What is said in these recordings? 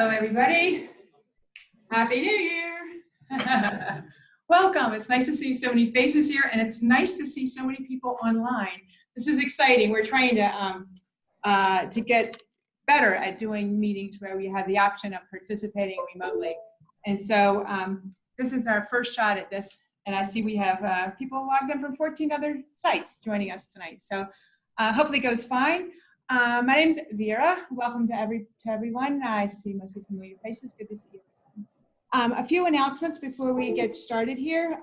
Hello, everybody. Happy New Year. Welcome. It's nice to see so many faces here, and it's nice to see so many people online. This is exciting. We're trying to get better at doing meetings where we have the option of participating remotely. And so this is our first shot at this, and I see we have people logged in from 14 other sites joining us tonight. So hopefully it goes fine. My name's Vera. Welcome to everyone. I see mostly familiar faces. Good to see you. A few announcements before we get started here.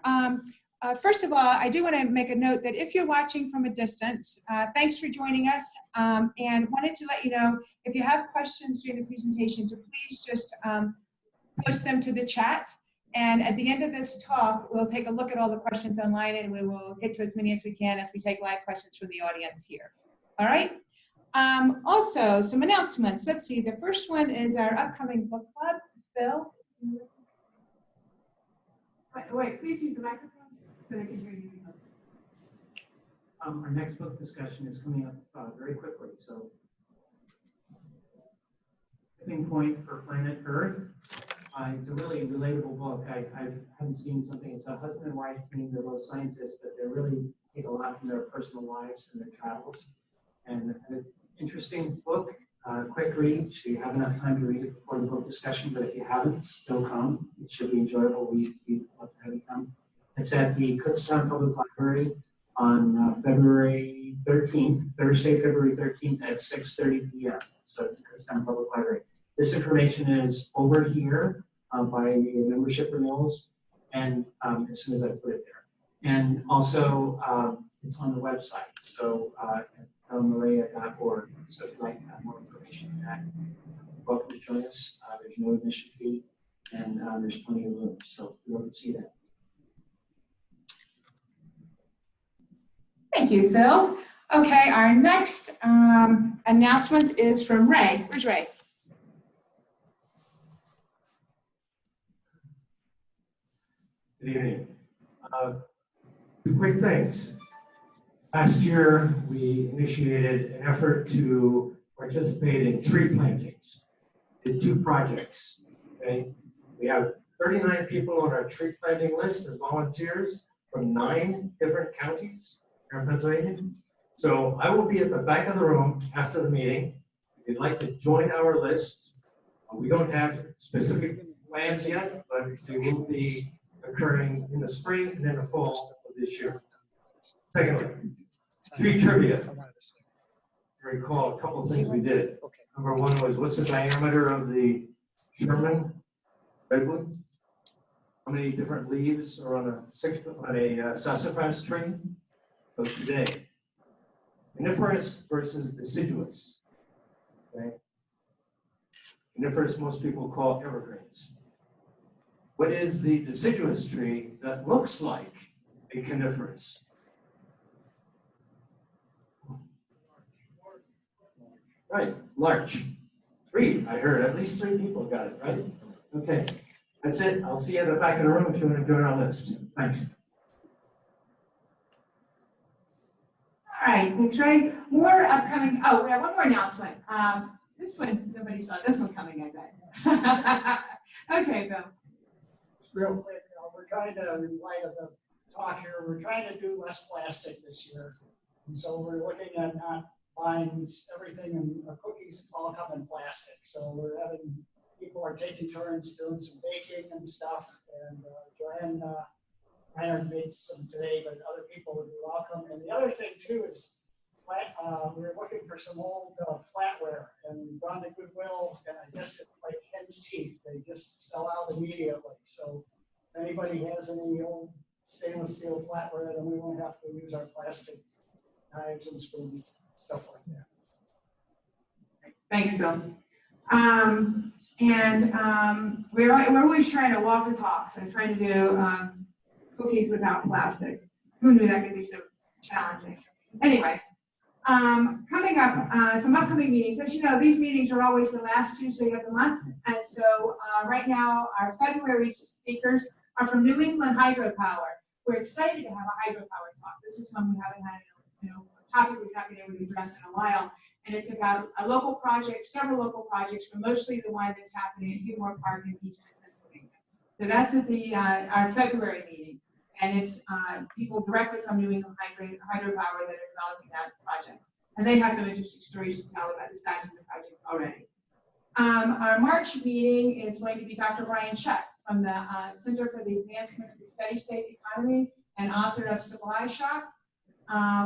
First of all, I do want to make a note that if you're watching from a distance, thanks for joining us, and wanted to let you know if you have questions during the presentation, to please just post them to the chat. And at the end of this talk, we'll take a look at all the questions online, and we will get to as many as we can as we take live questions from the audience here. All right? Also, some announcements. Let's see. The first one is our upcoming book club. Phil? Wait, please use the microphone so they can hear you. Our next book discussion is coming up very quickly. So, Tipping Point for Planet Earth. It's a really relatable book. I haven't seen something. It's a husband and wife team. They're both scientists, but they really take a lot from their personal lives and their travels. And an interesting book, quick read. So you have enough time to read it before the book discussion, but if you haven't, still come. It should be enjoyable. We'd love to have you come. It's at the Kutztown Public Library on February 13th, Thursday, February 13th at 6:30 p.m. So it's the Kutztown Public Library. This information is over here by your membership renewals, and as soon as I put it there. And also, it's on the website, so at elmaria.org. So if you'd like to have more information on that, welcome to join us. There's no admission fee, and there's plenty of room, so we want to see that. Thank you, Phil. Okay, our next announcement is from Ray. Where's Ray? Good evening. Two quick things. Last year, we initiated an effort to participate in tree plantings. Did 2 projects. Okay, we have 39 people on our tree planting list as volunteers from 9 different counties here in Pennsylvania. So I will be at the back of the room after the meeting. If you'd like to join our list, we don't have specific plans yet, but they will be occurring in the spring and then the fall of this year. Secondly, tree trivia. I recall a couple of things we did. Number 1 was, what's the diameter of the Sherman redwood? How many different leaves are on a sassafras tree? So today, coniferous versus deciduous. Okay. Coniferous, most people call evergreens. What is the deciduous tree that looks like a coniferous? Right, larch. 3, I heard. At least 3 people got it, right? Okay, that's it. I'll see you at the back of the room if you want to join our list. Thanks. All right, thanks, Ray. More upcoming. Oh, we have one more announcement. This one, nobody saw this one coming, I bet. Okay, Bill. Real quick, we're trying to, in light of the talk here, we're trying to do less plastic this year. And so we're looking at not buying everything, and our cookies all come in plastic. So we're having, people are taking turns doing some baking and stuff. And Joanne made some today, but other people would be welcome. And the other thing too is, we're looking for some old flatware, and we've gone to Goodwill, and I guess it's like hen's teeth. They just sell out immediately. So if anybody has any old stainless steel flatware, then we won't have to use our plastic knives and spoons, stuff like that. Thanks, Bill. We're always trying to walk the talk, so trying to do cookies without plastic. Who knew that could be so challenging? Anyway. Coming up, some upcoming meetings. As you know, these meetings are always the last Tuesday of the month. And so right now, our February speakers are from New England Hydropower. We're excited to have a hydropower talk. This is one we haven't had, a topic we haven't been able to address in a while. and it's about a local project, several local projects, but mostly the one that's happening at Hugmore Park in East Pennsylvania. So that's at the our February meeting, and it's people directly from New England Hydropower that are developing that project, and they have some interesting stories to tell about the status of the project already. Our March meeting is going to be Dr. Brian Scheck from the Center for the Advancement of the Steady State Economy and author of Supply Shock.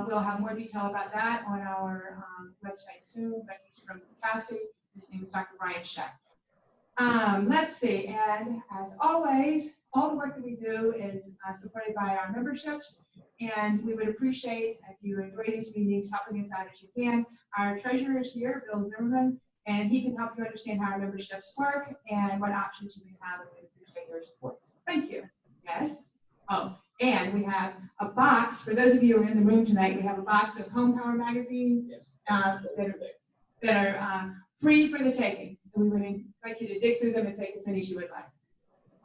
We'll have more detail about that on our website soon, but he's from CASI. His name is Dr. Brian Scheck. Let's see, and as always, all the work that we do is supported by our memberships, and we would appreciate if you enjoy these meetings, helping us out as you can. Our treasurer is here, Bill Zimmerman, and he can help you understand how our memberships work and what options you may have, and we appreciate your support. Thank you. Yes? Oh, and we have a box, for those of you who are in the room tonight, we have a box of Home Power magazines that are free for the taking. And we would invite you to dig through them and take as many as you would like.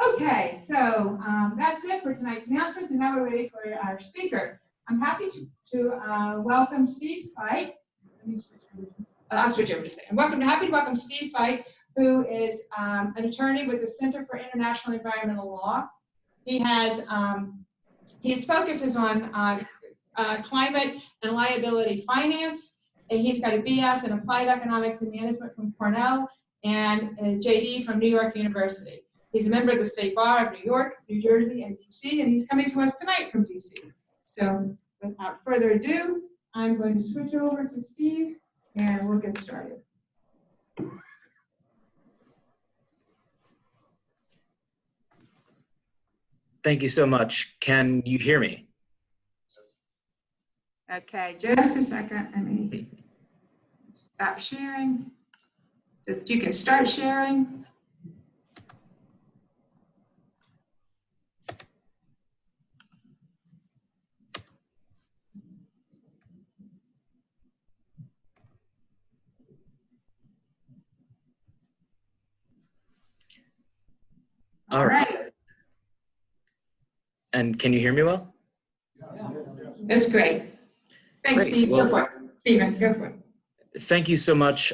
Okay, so that's it for tonight's announcements, and now we're ready for our speaker. I'm happy to welcome Steve Feit. Let me switch over. I'll switch over to say. Happy to welcome Steve Feit, who is an attorney with the Center for International Environmental Law. He has his focus is on climate and liability finance, and he's got a BS in Applied Economics and Management from Cornell and a JD from New York University. He's a member of the State Bar of New York, New Jersey, and DC, and he's coming to us tonight from DC. So without further ado, I'm going to switch over to Steve, and we'll get started. Thank you so much. Can you hear me? Okay, just a second. Let me stop sharing so that you can start sharing. All right. And can you hear me well? That's great. Thanks, Great. Steve. Well, go for it. Stephen, go for it. Thank you so much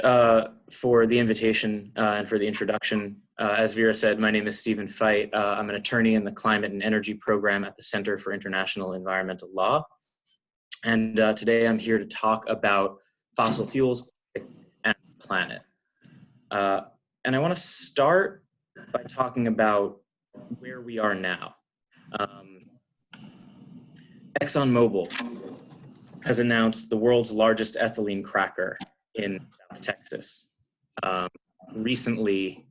for the invitation and for the introduction. As Vera said, my name is Stephen Feit. I'm an attorney in the Climate and Energy Program at the Center for International Environmental Law. And today I'm here to talk about fossil fuels and the planet. And I want to start by talking about where we are now. ExxonMobil has announced the world's largest ethylene cracker in South Texas. Recently,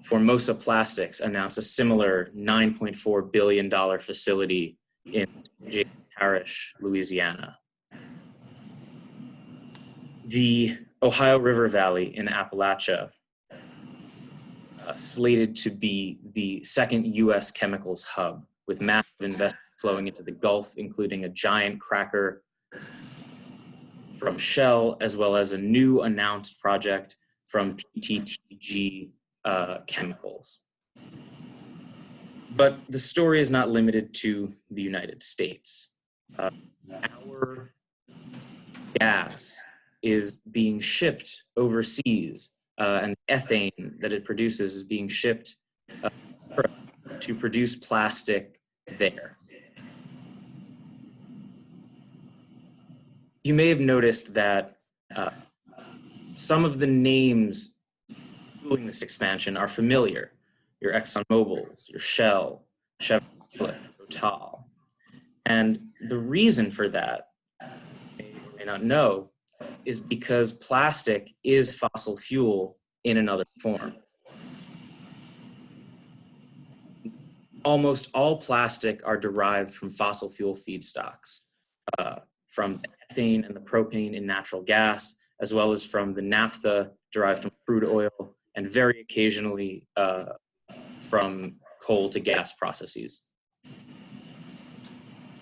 Formosa Plastics announced a similar $9.4 billion facility in James Parish, Louisiana. The Ohio River Valley in Appalachia, slated to be the second U.S. chemicals hub, with massive investments flowing into the Gulf, including a giant cracker from Shell, as well as a new announced project from PTTG Chemicals. But the story is not limited to the United States. Our gas is being shipped overseas, and ethane that it produces is being shipped to produce plastic there. You may have noticed that some of the names fueling this expansion are familiar. Your ExxonMobil's, your Shell, Chevron, Total. And the reason for that, you may or may not know, is because plastic is fossil fuel in another form. Almost all plastic are derived from fossil fuel feedstocks, from the ethane and the propane in natural gas, as well as from the naphtha derived from crude oil, and very occasionally from coal to gas processes.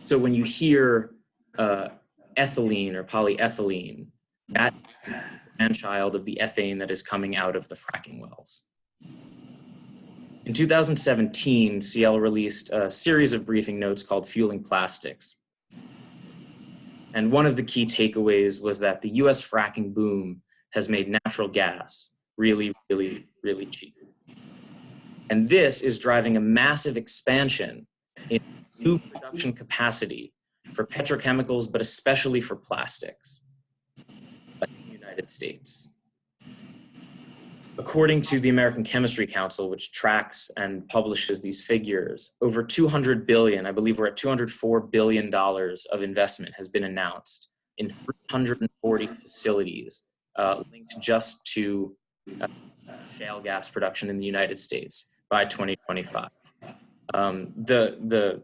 So when you hear ethylene or polyethylene, that is the grandchild of the ethane that is coming out of the fracking wells. In 2017, CL released a series of briefing notes called Fueling Plastics. And one of the key takeaways was that the US fracking boom has made natural gas really, really, really cheap. And this is driving a massive expansion in new production capacity for petrochemicals, but especially for plastics in the United States. According to the American Chemistry Council, which tracks and publishes these figures, over 200 billion, I believe we're at $204 billion of investment has been announced in 340 facilities linked just to shale gas production in the United States by 2025. The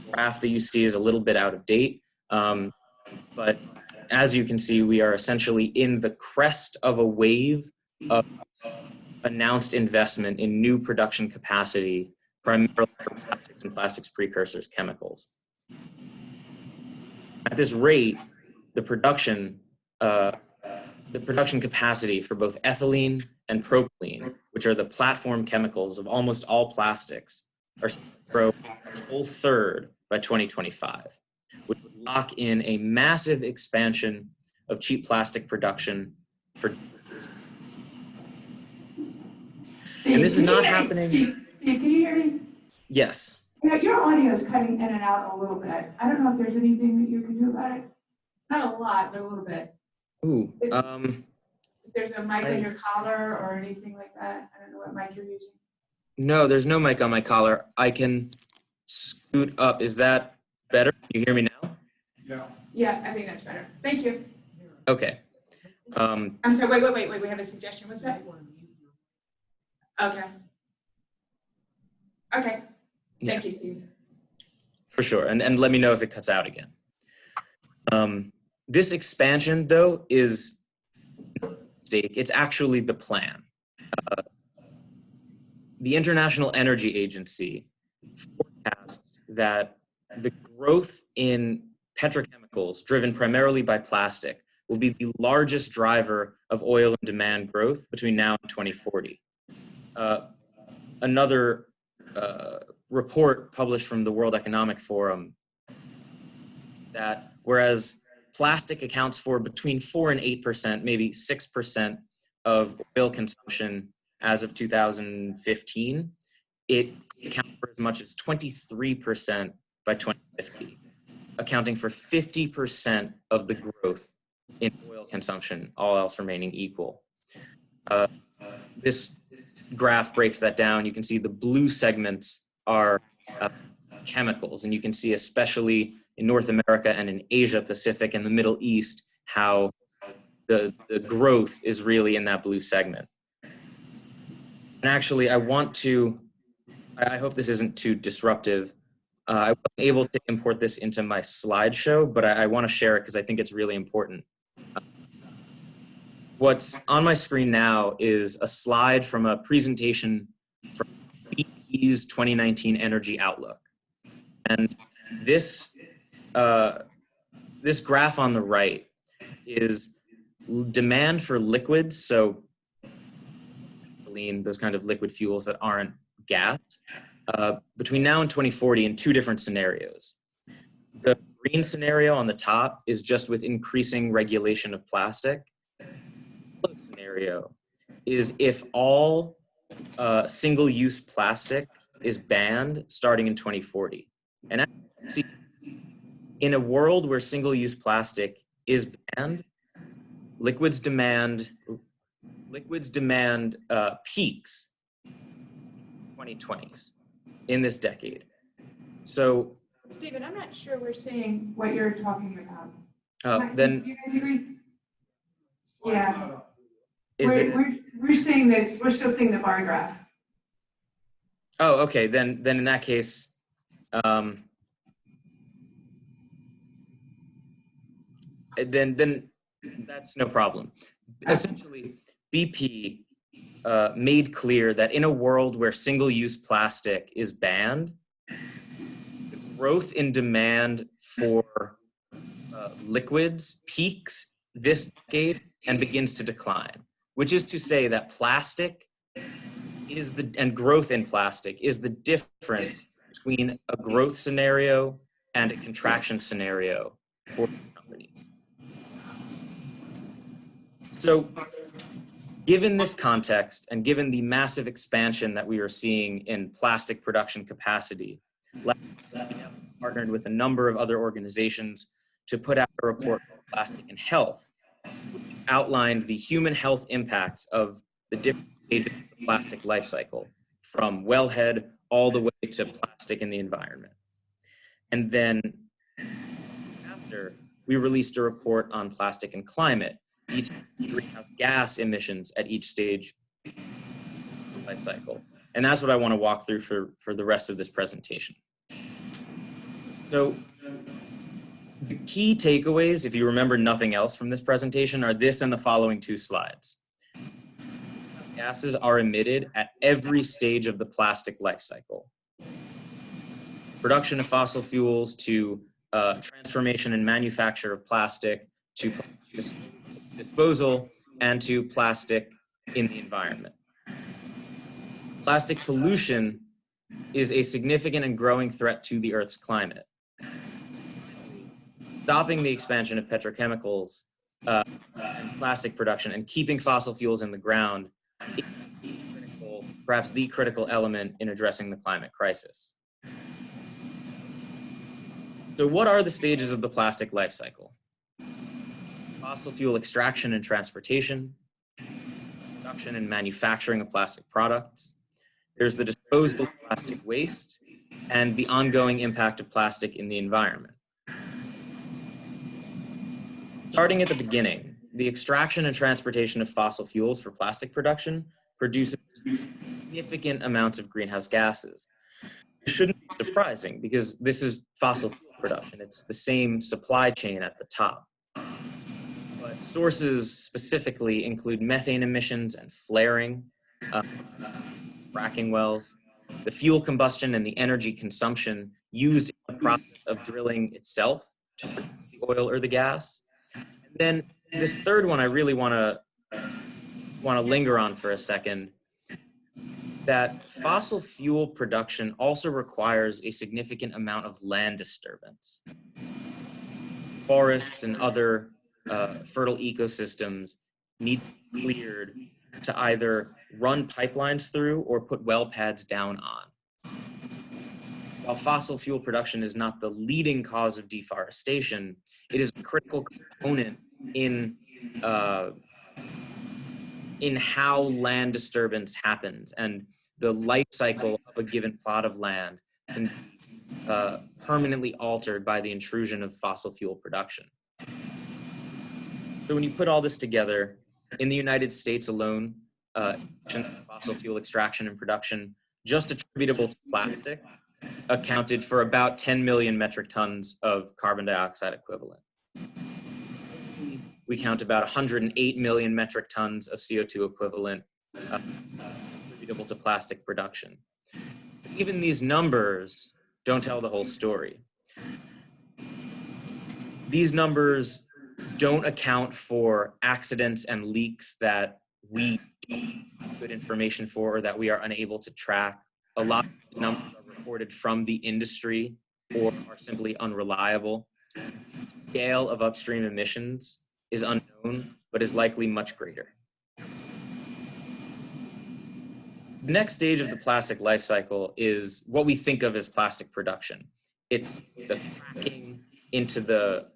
graph that you see is a little bit out of date, but as you can see, we are essentially in the crest of a wave of announced investment in new production capacity, primarily for plastics and plastics precursors chemicals. At this rate, the production capacity for both ethylene and propylene, which are the platform chemicals of almost all plastics, are set to grow a full third by 2025, which would lock in a massive expansion of cheap plastic production for. Steve, And this is can you not hear me? happening. Steve, can you hear me? Yes. Yeah, your audio is cutting in and out a little bit. I don't know if there's anything that you can do about it. Not a lot, but a little bit. Ooh. If there's a mic on your collar or anything like that, I don't know what mic you're using. No, there's no mic on my collar. I can scoot up. Is that better? Can you hear me now? Yeah. Yeah, I think that's better. Thank you. Okay. I'm sorry, wait. We have a suggestion. What's that? Okay. Okay. Yeah. Thank you, Steve. For sure. And let me know if it cuts out again. This expansion, though, is no mistake. It's actually the plan. The International Energy Agency forecasts that the growth in petrochemicals, driven primarily by plastic, will be the largest driver of oil and demand growth between now and 2040. Another report published from the World Economic Forum that whereas plastic accounts for between 4 and 8%, maybe 6% of oil consumption as of 2015, it accounts for as much as 23% by 2050, accounting for 50% of the growth in oil consumption, all else remaining equal. This graph breaks that down. You can see the blue segments are chemicals, and you can see especially in North America and in Asia Pacific and the Middle East how the growth is really in that blue segment. And actually, I hope this isn't too disruptive. I wasn't able to import this into my slideshow, but I want to share it because I think it's really important. What's on my screen now is a slide from a presentation from BP's 2019 Energy Outlook. And this graph on the right is demand for liquids, so gasoline, those kind of liquid fuels that aren't gas, between now and 2040 in two different scenarios. The green scenario on the top is just with increasing regulation of plastic. The scenario is if all single-use plastic is banned starting in 2040. And as you can see, in a world where single-use plastic is banned, liquids demand peaks in 2020s in this decade. So, Stephen, I'm not sure we're seeing what you're talking about. then Do you guys agree? Yeah. We're seeing this. We're still seeing the bar graph. Oh, okay. Then in that case, then that's no problem. Essentially, BP made clear that in a world where single-use plastic is banned, the growth in demand for liquids peaks this decade and begins to decline, which is to say that plastic and growth in plastic is the difference between a growth scenario and a contraction scenario for these companies. So given this context and given the massive expansion that we are seeing in plastic production capacity, we have partnered with a number of other organizations to put out a report on plastic and health, which outlined the human health impacts of the different stages of the plastic life cycle, from wellhead all the way to plastic in the environment. And then after, we released a report on plastic and climate, detailing greenhouse gas emissions at each stage of the life cycle. And that's what I want to walk through for the rest of this presentation. So the key takeaways, if you remember nothing else from this presentation, are this and the following two slides. Gases are emitted at every stage of the plastic life cycle. Production of fossil fuels to transformation and manufacture of plastic, to disposal, and to plastic in the environment. Plastic pollution is a significant and growing threat to the Earth's climate. Stopping the expansion of petrochemicals and plastic production and keeping fossil fuels in the ground is critical, perhaps the critical element in addressing the climate crisis. So what are the stages of the plastic life cycle? Fossil fuel extraction and transportation, production and manufacturing of plastic products. There's the disposal of plastic waste and the ongoing impact of plastic in the environment. Starting at the beginning, the extraction and transportation of fossil fuels for plastic production produces significant amounts of greenhouse gases. It shouldn't be surprising because this is fossil fuel production. It's the same supply chain at the top. But sources specifically include methane emissions and flaring, fracking wells, the fuel combustion and the energy consumption used in the process of drilling itself to produce the oil or the gas. And then this third one I really want to linger on for a second, that fossil fuel production also requires a significant amount of land disturbance. Forests and other fertile ecosystems need to be cleared to either run pipelines through or put well pads down on. While fossil fuel production is not the leading cause of deforestation, it is a critical component in how land disturbance happens, and the life cycle of a given plot of land can be permanently altered by the intrusion of fossil fuel production. So when you put all this together, in the United States alone, fossil fuel extraction and production just attributable to plastic accounted for about 10 million metric tons of carbon dioxide equivalent. We count about 108 million metric tons of CO2 equivalent attributable to plastic production. Even these numbers don't tell the whole story. These numbers don't account for accidents and leaks that we don't have good information for or that we are unable to track. A lot of these numbers are reported from the industry or are simply unreliable. The scale of upstream emissions is unknown, but is likely much greater. The next stage of the plastic life cycle is what we think of as plastic production. It's the cracking into the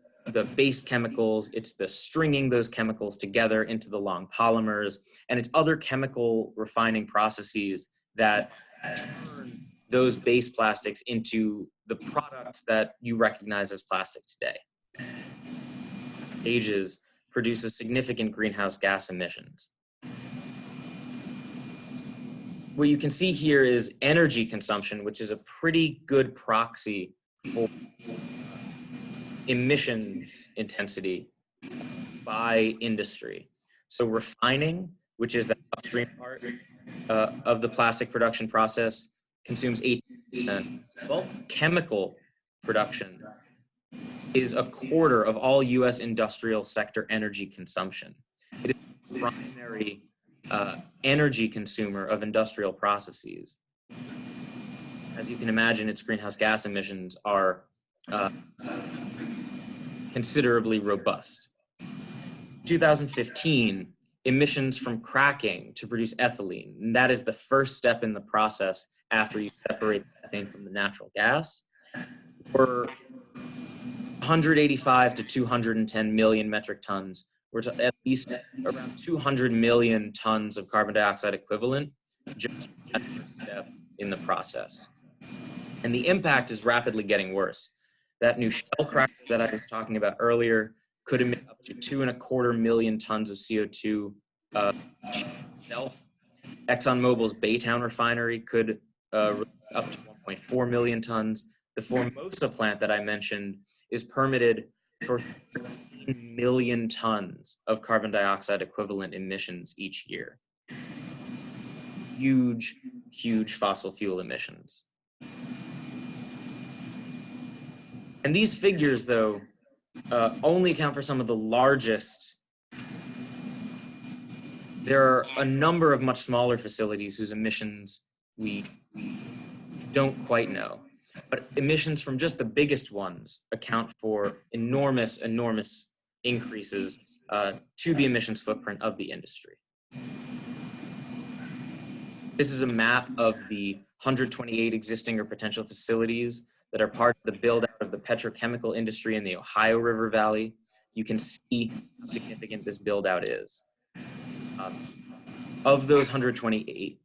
base chemicals, it's the stringing those chemicals together into the long polymers, and it's other chemical refining processes that turn those base plastics into the products that you recognize as plastic today. Stages produces significant greenhouse gas emissions. What you can see here is energy consumption, which is a pretty good proxy for emissions intensity by industry. So refining, which is the upstream part of the plastic production process, consumes 18%. Bulk chemical production is a quarter of all US industrial sector energy consumption. It is the primary energy consumer of industrial processes. As you can imagine, its greenhouse gas emissions are considerably robust. 2015, emissions from cracking to produce ethylene, and that is the first step in the process after you separate methane from the natural gas, were 185 to 210 million metric tons. We're at least around 200 million tons of carbon dioxide equivalent just for that first step in the process. And the impact is rapidly getting worse. That new shell cracker that I was talking about earlier could emit up to 2.25 million tons of CO2 itself. ExxonMobil's Baytown refinery could release up to 1.4 million tons. The Formosa plant that I mentioned is permitted for 13 million tons of carbon dioxide equivalent emissions each year. Huge, huge fossil fuel emissions. And these figures, though, only account for some of the largest. There are a number of much smaller facilities whose emissions we don't quite know. But emissions from just the biggest ones account for enormous, enormous increases to the emissions footprint of the industry. This is a map of the 128 existing or potential facilities that are part of the build-out of the petrochemical industry in the Ohio River Valley. You can see how significant this build-out is. Of those 128,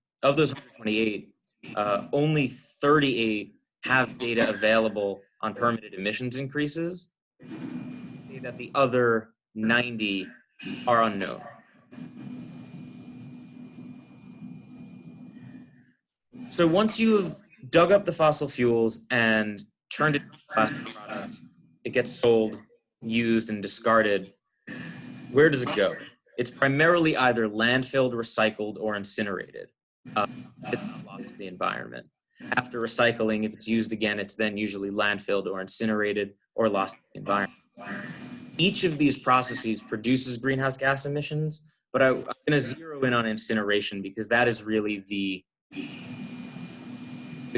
only 38 have data available on permitted emissions increases. That the other 90 are unknown. So once you've dug up the fossil fuels and turned it into a plastic product, it gets sold, used, and discarded. Where does it go? It's primarily either landfilled, recycled, or incinerated. It's not lost to the environment. After recycling, if it's used again, it's then usually landfilled or incinerated or lost to the environment. Each of these processes produces greenhouse gas emissions, but I'm going to zero in on incineration because that is really the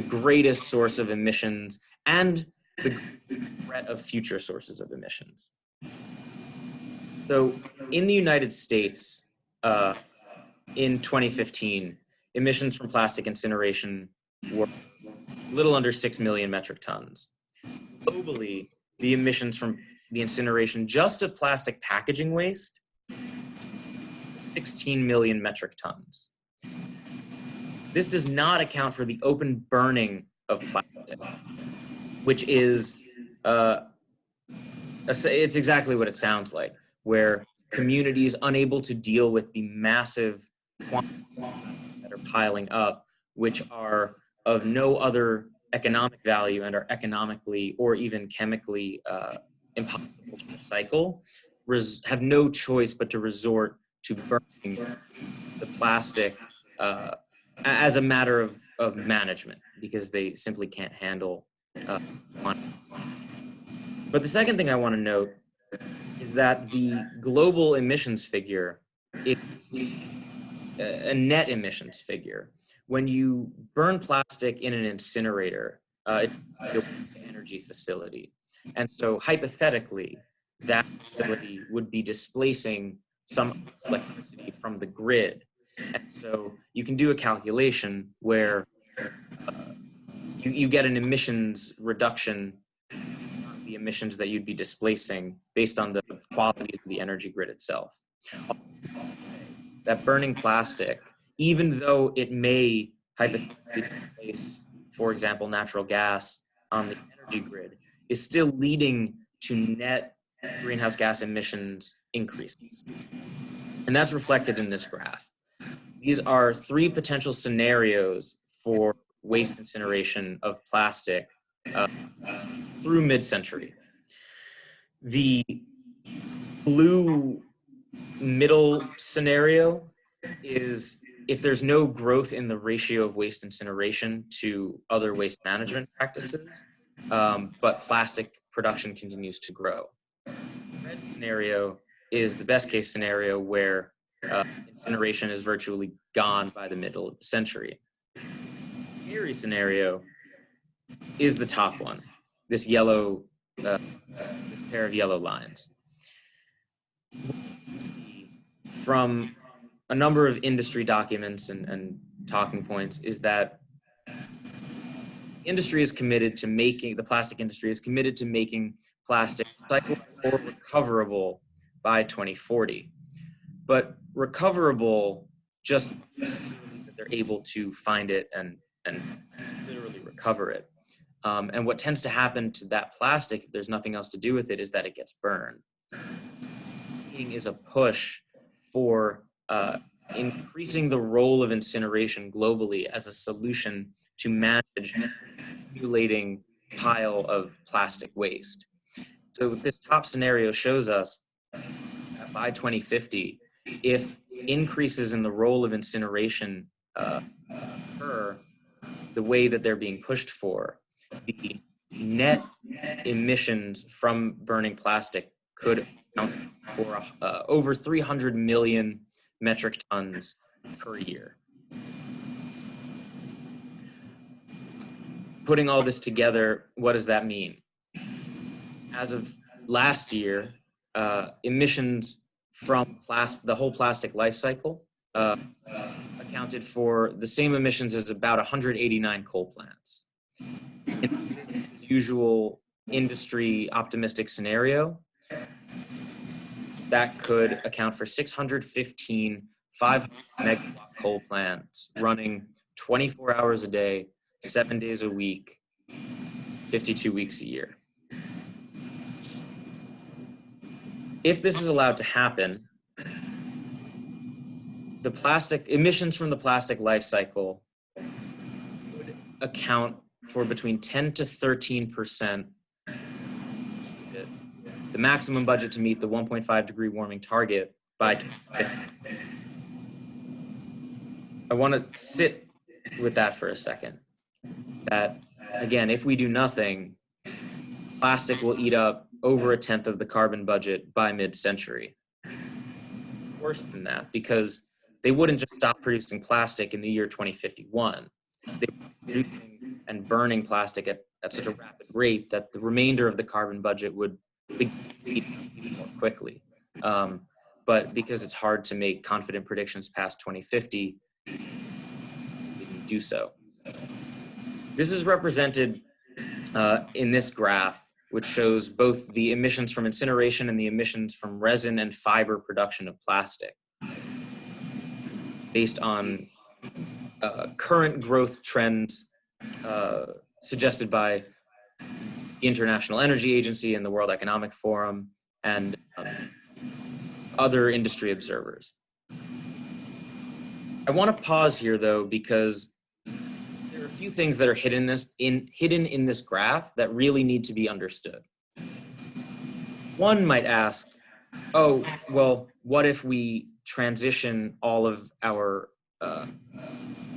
greatest source of emissions and the threat of future sources of emissions. So in the United States, in 2015, emissions from plastic incineration were a little under 6 million metric tons. Globally, the emissions from the incineration just of plastic packaging waste, 16 million metric tons. This does not account for the open burning of plastic, which is, it's exactly what it sounds like, where communities unable to deal with the massive quantities that are piling up, which are of no other economic value and are economically or even chemically impossible to recycle, have no choice but to resort to burning the plastic as a matter of management because they simply can't handle quantities. But the second thing I want to note is that the global emissions figure is a net emissions figure. When you burn plastic in an incinerator, it's a waste-to-energy facility. And so hypothetically, that facility would be displacing some electricity from the grid. And so you can do a calculation where you get an emissions reduction, the emissions that you'd be displacing based on the qualities of the energy grid itself. That burning plastic, even though it may hypothetically displace, for example, natural gas on the energy grid, is still leading to net greenhouse gas emissions increases. And that's reflected in this graph. These are 3 potential scenarios for waste incineration of plastic through mid-century. The blue middle scenario is if there's no growth in the ratio of waste incineration to other waste management practices, but plastic production continues to grow. The red scenario is the best case scenario where incineration is virtually gone by the middle of the century. The scary scenario is the top one, this yellow this pair of yellow lines. From a number of industry documents and talking points is that industry is committed to making, the plastic industry is committed to making plastic recyclable or recoverable by 2040. But recoverable just means that they're able to find it and literally recover it. And what tends to happen to that plastic, if there's nothing else to do with it, is that it gets burned. Is a push for increasing the role of incineration globally as a solution to manage an accumulating pile of plastic waste. So this top scenario shows us that by 2050, if increases in the role of incineration occur the way that they're being pushed for, the net emissions from burning plastic could account for over 300 million metric tons per year. Putting all this together, what does that mean? As of last year, emissions from the whole plastic life cycle accounted for the same emissions as about 189 coal plants. In this usual industry optimistic scenario, that could account for 615 500 megawatt coal plants running 24 hours a day, 7 days a week, 52 weeks a year. If this is allowed to happen, the plastic emissions from the plastic life cycle would account for between 10 to 13%. The maximum budget to meet the 1.5 degree warming target by 2050. I want to sit with that for a second. That, again, if we do nothing, plastic will eat up over 1/10 of the carbon budget by mid-century. Worse than that, because they wouldn't just stop producing plastic in the year 2051. They were producing and burning plastic at such a rapid rate that the remainder of the carbon budget would even more quickly. But because it's hard to make confident predictions past 2050, we didn't do so. This is represented in this graph, which shows both the emissions from incineration and the emissions from resin and fiber production of plastic, based on current growth trends suggested by the International Energy Agency and the World Economic Forum and other industry observers. I want to pause here, though, because there are a few things that are hidden in this graph that really need to be understood. One might ask, oh, well, what if we transition all of our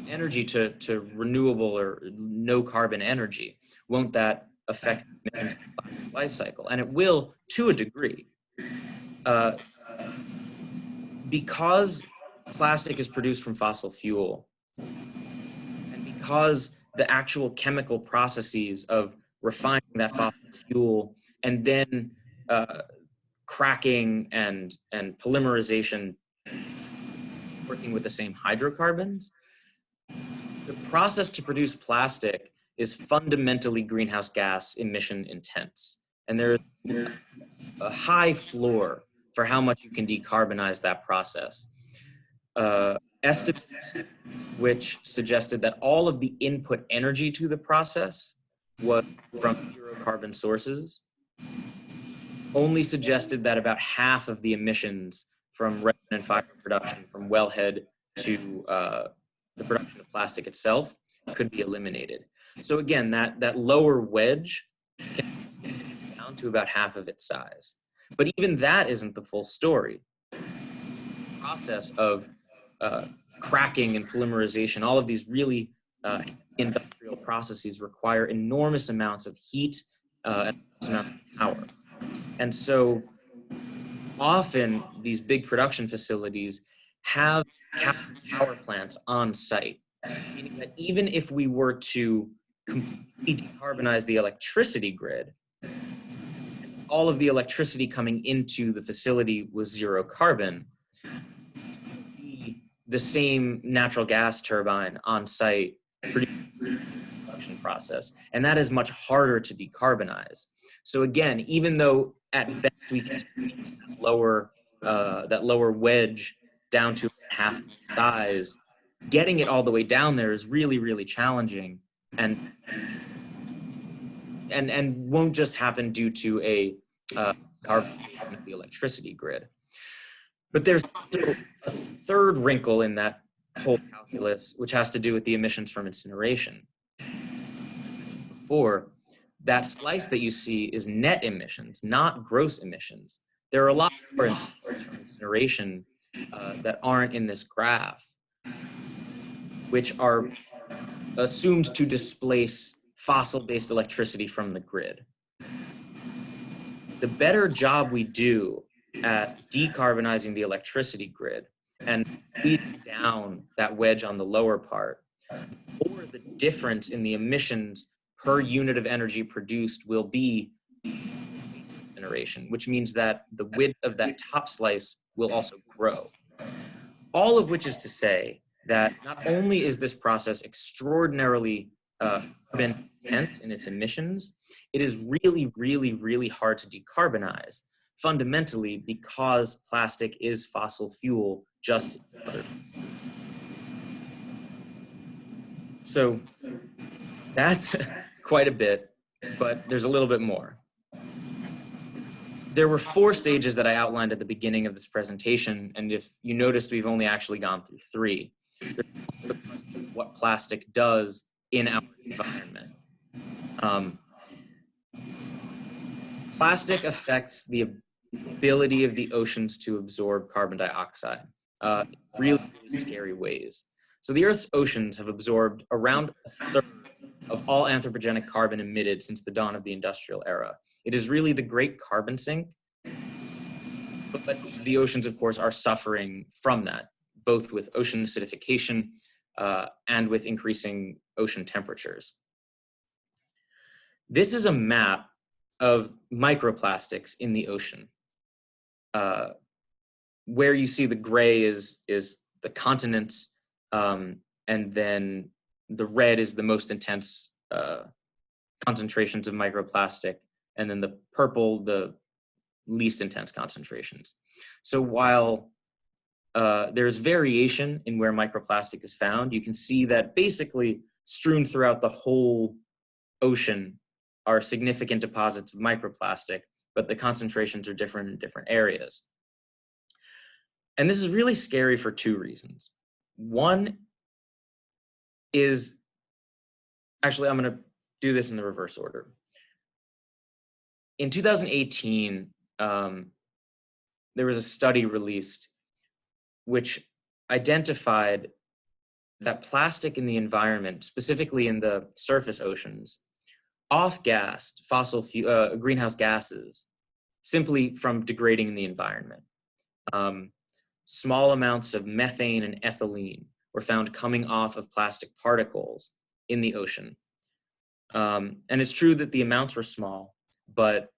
energy to renewable or no carbon energy? Won't that affect the plastic life cycle? And it will, to a degree. Because plastic is produced from fossil fuel, and because the actual chemical processes of refining that fossil fuel and then cracking and polymerization working with the same hydrocarbons, the process to produce plastic is fundamentally greenhouse gas emission intense. And there's a high floor for how much you can decarbonize that process. Estimates which suggested that all of the input energy to the process was from zero carbon sources only suggested that about half of the emissions from resin and fiber production, from wellhead to the production of plastic itself, could be eliminated. So again, that lower wedge can get down to about half of its size. But even that isn't the full story. The process of cracking and polymerization, all of these really industrial processes require enormous amounts of heat and enormous amounts of power. And so often these big production facilities have captive power plants on site, meaning that even if we were to completely decarbonize the electricity grid, all of the electricity coming into the facility was zero carbon, the same natural gas turbine on site producing the production process. And that is much harder to decarbonize. So again, even though at best we can squeeze that lower wedge down to half the size, getting it all the way down there is really, really challenging, and won't just happen due to a carbon of the electricity grid. But there's also a third wrinkle in that whole calculus, which has to do with the emissions from incineration. Before, that slice that you see is net emissions, not gross emissions. There are a lot more emissions from incineration that aren't in this graph, which are assumed to displace fossil-based electricity from the grid. The better job we do at decarbonizing the electricity grid and squeezing down that wedge on the lower part, or the difference in the emissions per unit of energy produced will be incineration, which means that the width of that top slice will also grow. All of which is to say that not only is this process extraordinarily carbon intense in its emissions, it is really, really, really hard to decarbonize, fundamentally because plastic is fossil fuel just another. So that's quite a bit, but there's a little bit more. There were 4 stages that I outlined at the beginning of this presentation, and if you noticed, we've only actually gone through 3. There's what plastic does in our environment. Plastic affects the ability of the oceans to absorb carbon dioxide in really, really scary ways. So the Earth's oceans have absorbed around a third of all anthropogenic carbon emitted since the dawn of the industrial era. It is really the great carbon sink, but the oceans, of course, are suffering from that, both with ocean acidification and with increasing ocean temperatures. This is a map of microplastics in the ocean. Where you see the gray is the continents, and then the red is the most intense concentrations of microplastic, and then the purple, the least intense concentrations. So while there's variation in where microplastic is found, you can see that basically strewn throughout the whole ocean are significant deposits of microplastic, but the concentrations are different in different areas. And this is really scary for 2 reasons. One is, actually, I'm going to do this in the reverse order. In 2018, there was a study released which identified that plastic in the environment, specifically in the surface oceans, off-gassed fossil fuel, greenhouse gases simply from degrading the environment. Small amounts of methane and ethylene were found coming off of plastic particles in the ocean. And it's true that the amounts were small, but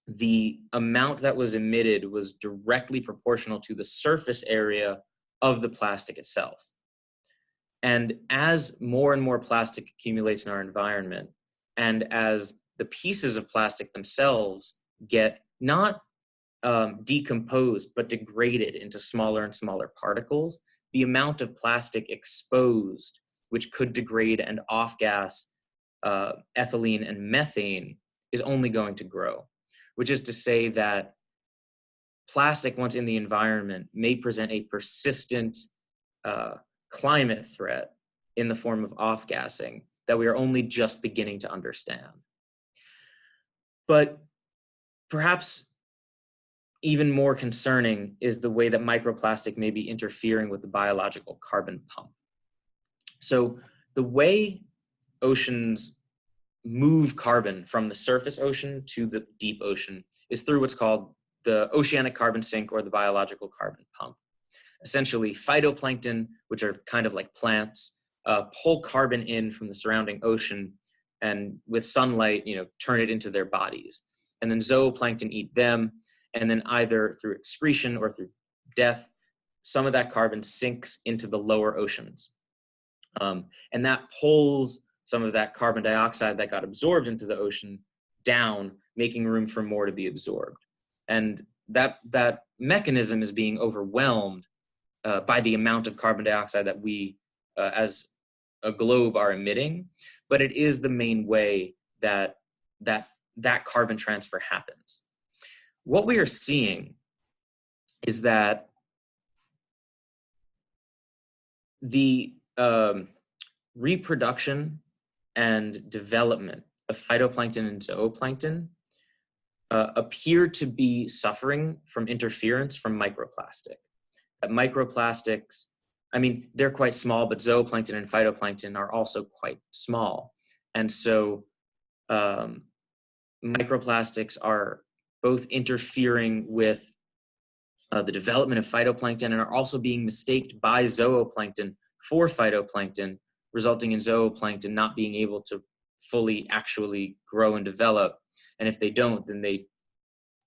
the amount that was emitted was directly proportional to the surface area of the plastic itself. And as more and more plastic accumulates in our environment, and as the pieces of plastic themselves get not decomposed, but degraded into smaller and smaller particles, the amount of plastic exposed, which could degrade and off-gas ethylene and methane, is only going to grow, which is to say that plastic, once in the environment, may present a persistent climate threat in the form of off-gassing that we are only just beginning to understand. But perhaps even more concerning is the way that microplastic may be interfering with the biological carbon pump. So the way oceans move carbon from the surface ocean to the deep ocean is through what's called the oceanic carbon sink or the biological carbon pump. Essentially, phytoplankton, which are kind of like plants, pull carbon in from the surrounding ocean and with sunlight, turn it into their bodies. and then zooplankton eat them, and then either through excretion or through death, some of that carbon sinks into the lower oceans. And that pulls some of that carbon dioxide that got absorbed into the ocean down, making room for more to be absorbed. And that mechanism is being overwhelmed by the amount of carbon dioxide that we, as a globe, are emitting. But it is the main way that carbon transfer happens. What we are seeing is that the reproduction and development of phytoplankton and zooplankton appear to be suffering from interference from microplastic. That microplastics, I mean, they're quite small, but zooplankton and phytoplankton are also quite small. And so microplastics are both interfering with the development of phytoplankton and are also being mistaken by zooplankton for phytoplankton, resulting in zooplankton not being able to fully actually grow and develop. And if they don't, then they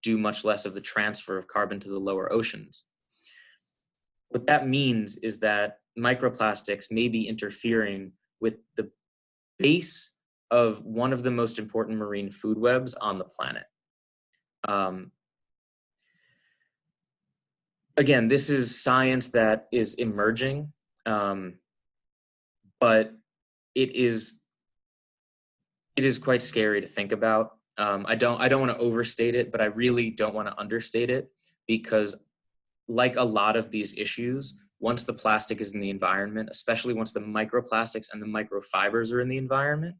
do much less of the transfer of carbon to the lower oceans. What that means is that microplastics may be interfering with the base of one of the most important marine food webs on the planet. Again, this is science that is emerging, but it is quite scary to think about. I don't want to overstate it, but I really don't want to understate it, because like a lot of these issues, once the plastic is in the environment, especially once the microplastics and the microfibers are in the environment,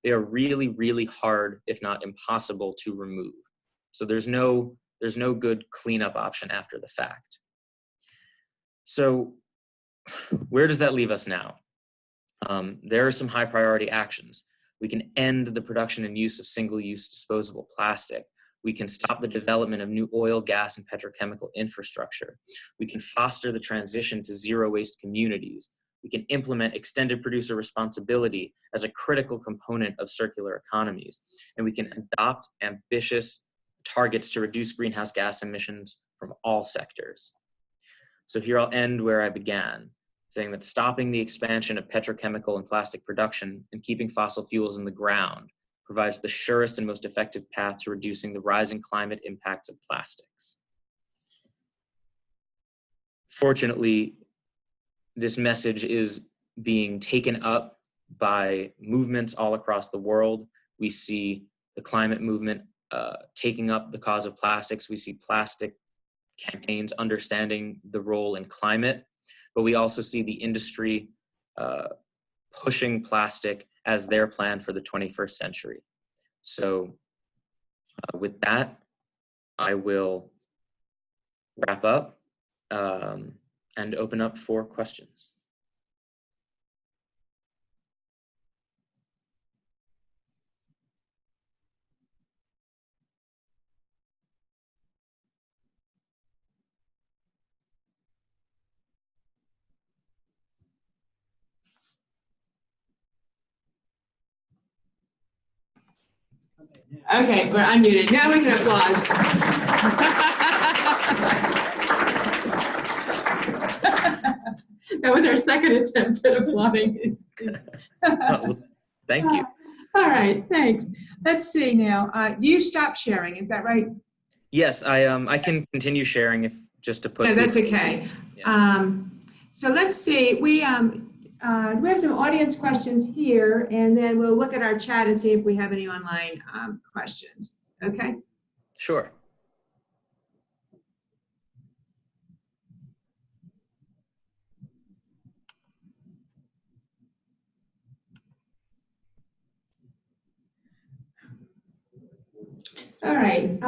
they are really, really hard, if not impossible, to remove. So there's no good cleanup option after the fact. So where does that leave us now? There are some high priority actions. We can end the production and use of single-use disposable plastic. We can stop the development of new oil, gas, and petrochemical infrastructure. We can foster the transition to zero-waste communities. We can implement extended producer responsibility as a critical component of circular economies. And we can adopt ambitious targets to reduce greenhouse gas emissions from all sectors. So here I'll end where I began, saying that stopping the expansion of petrochemical and plastic production and keeping fossil fuels in the ground provides the surest and most effective path to reducing the rising climate impacts of plastics. Fortunately, this message is being taken up by movements all across the world. We see the climate movement taking up the cause of plastics. We see plastic campaigns understanding the role in climate, but we also see the industry pushing plastic as their plan for the 21st century. So with that, I will wrap up and open up for questions. Okay, we're unmuted. Now we can applaud. That was our second attempt at applauding. Well, thank you. All right, thanks. Let's see now. You stopped sharing, is that right? Yes, I can continue sharing if just to put. No, that's okay. Yeah. So let's see. We have some audience questions here, and then we'll look at our chat and see if we have any online questions. Okay. Sure. All right.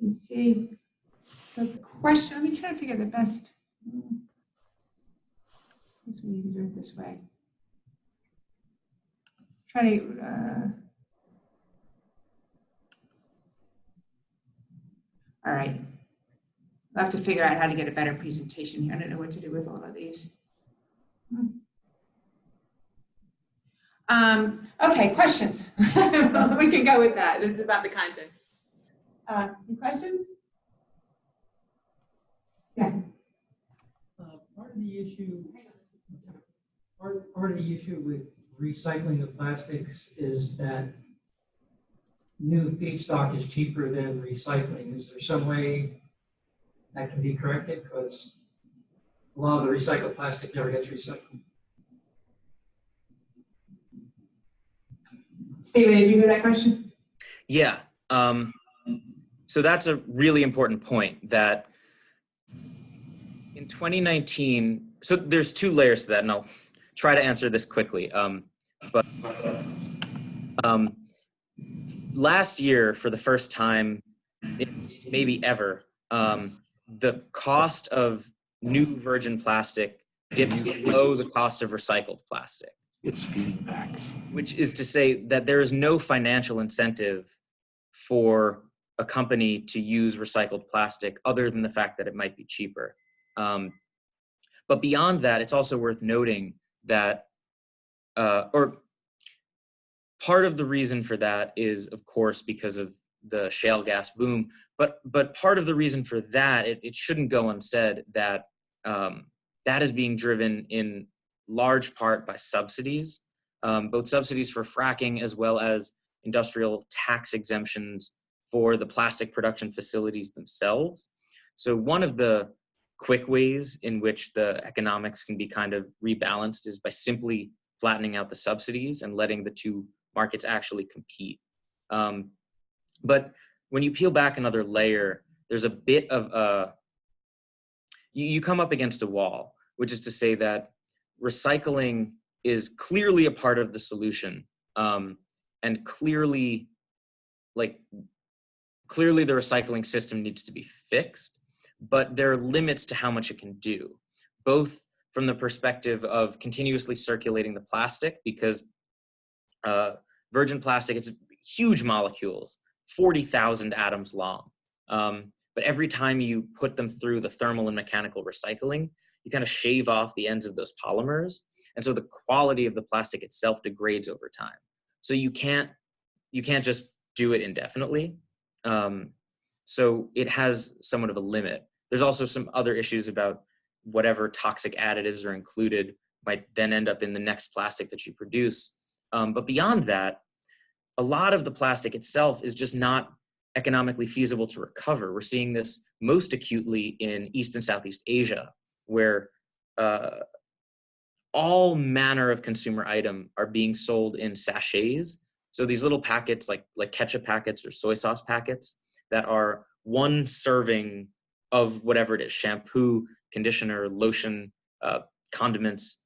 Let's see. The question. Let me try to figure the best. I guess we need to do it this way. Try to. All right. I'll have to figure out how to get a better presentation here. I don't know what to do with all of these. Okay, questions. We can go with that. It's about the content. Any questions? Yeah. Part of the issue, part of the issue with recycling the plastics is that new feedstock is cheaper than recycling. Is there some way that can be corrected? Because a lot of the recycled plastic never gets recycled. Stephen, did you hear that question? Yeah. So that's a really important point that in 2019, so there's two layers to that, and I'll try to answer this quickly. But last year, for the first time, maybe ever, the cost of new virgin plastic dipped below the cost of recycled plastic. It's feedback. Which is to say that there is no financial incentive for a company to use recycled plastic other than the fact that it might be cheaper. But beyond that, it's also worth noting that, or part of the reason for that is, of course, because of the shale gas boom. But part of the reason for that, it shouldn't go unsaid that that is being driven in large part by subsidies, both subsidies for fracking as well as industrial tax exemptions for the plastic production facilities themselves. So one of the quick ways in which the economics can be kind of rebalanced is by simply flattening out the subsidies and letting the two markets actually compete. But when you peel back another layer, there's a bit of you come up against a wall, which is to say that recycling is clearly a part of the solution, and clearly the recycling system needs to be fixed, but there are limits to how much it can do, both from the perspective of continuously circulating the plastic, because virgin plastic, it's huge molecules, 40,000 atoms long. But every time you put them through the thermal and mechanical recycling, you kind of shave off the ends of those polymers. And so the quality of the plastic itself degrades over time. So you can't just do it indefinitely. So it has somewhat of a limit. There's also some other issues about whatever toxic additives are included might then end up in the next plastic that you produce. But beyond that, a lot of the plastic itself is just not economically feasible to recover. We're seeing this most acutely in East and Southeast Asia, where all manner of consumer item are being sold in sachets. So these little packets, like ketchup packets or soy sauce packets, that are one serving of whatever it is: shampoo, conditioner, lotion, condiments.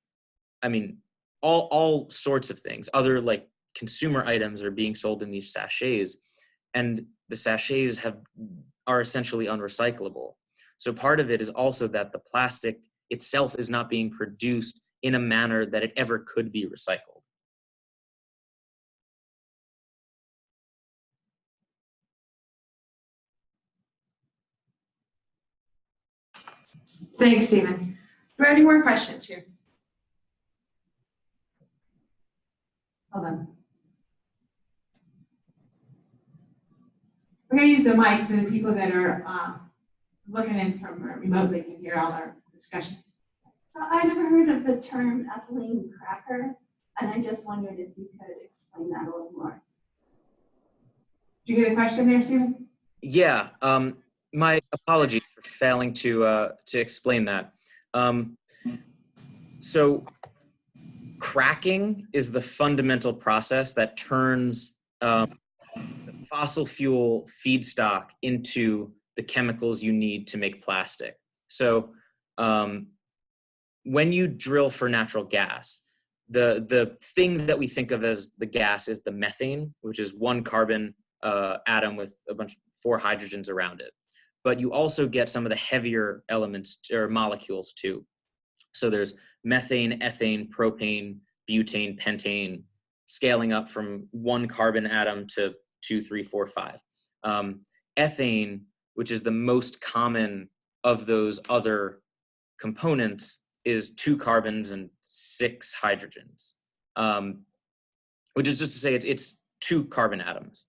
I mean, all sorts of things. Other like consumer items are being sold in these sachets, and the sachets are essentially unrecyclable. So part of it is also that the plastic itself is not being produced in a manner that it ever could be recycled. Thanks, Stephen. Are there any more questions here? Hold on. We're going to use the mic so the people that are looking in from remotely can hear all our discussion. I never heard of the term ethylene cracker, and I just wondered if you could explain that a little more. Did you get a question there, Stephen? Yeah, my apologies for failing to explain that. So cracking is the fundamental process that turns the fossil fuel feedstock into the chemicals you need to make plastic. So when you drill for natural gas, the thing that we think of as the gas is the methane, which is one carbon atom with a bunch of 4 hydrogens around it. But you also get some of the heavier elements or molecules too. So there's methane, ethane, propane, butane, pentane, scaling up from 1 carbon atom to 2, 3, 4, 5. Ethane, which is the most common of those other components, is 2 carbons and 6 hydrogens. which is just to say it's two carbon atoms.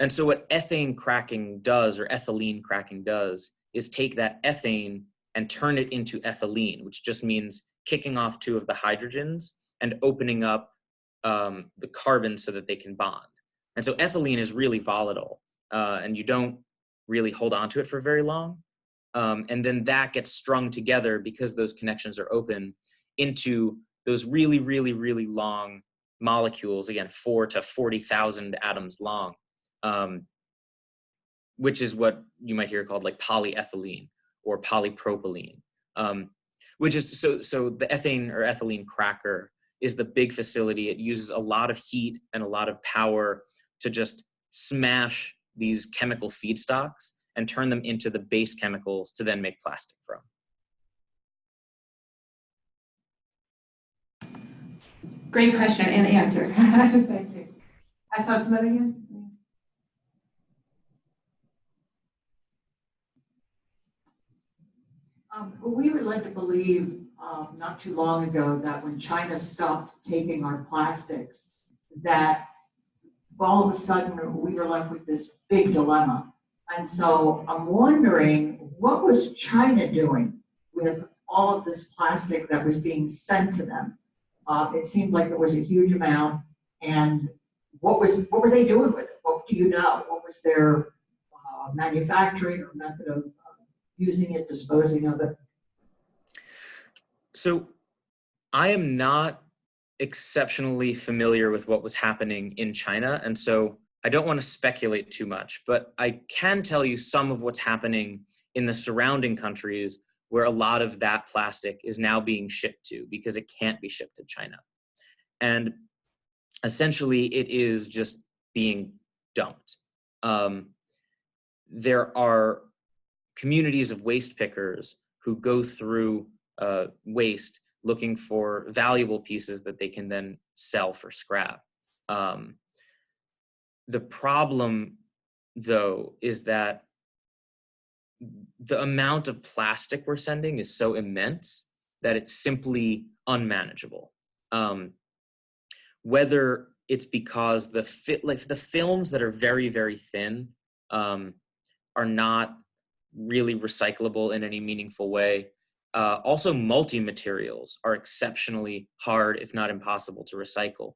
And so what ethane cracking does, or ethylene cracking does, is take that ethane and turn it into ethylene, which just means kicking off two of the hydrogens and opening up the carbon so that they can bond. And so ethylene is really volatile, and you don't really hold on to it for very long. And then that gets strung together, because those connections are open, into those really, really, really long molecules, again, 4 to 40,000 atoms long, which is what you might hear called like polyethylene or polypropylene, which is, so the ethane or ethylene cracker is the big facility. It uses a lot of heat and a lot of power to just smash these chemical feedstocks and turn them into the base chemicals to then make plastic from. Great question and answer. Thank you. I saw some other hands. Well, we were led to believe not too long ago that when China stopped taking our plastics, that all of a sudden we were left with this big dilemma. And so I'm wondering, what was China doing with all of this plastic that was being sent to them? It seemed like there was a huge amount, and what were they doing with it? What do you know? What was their manufacturing or method of using it, disposing of it? So I am not exceptionally familiar with what was happening in China, and so I don't want to speculate too much, but I can tell you some of what's happening in the surrounding countries where a lot of that plastic is now being shipped to, because it can't be shipped to China. And essentially it is just being dumped. There are communities of waste pickers who go through waste looking for valuable pieces that they can then sell for scrap. The problem, though, is that the amount of plastic we're sending is so immense that it's simply unmanageable. Whether it's because the films that are very, very thin are not really recyclable in any meaningful way. Also, multi-materials are exceptionally hard, if not impossible, to recycle.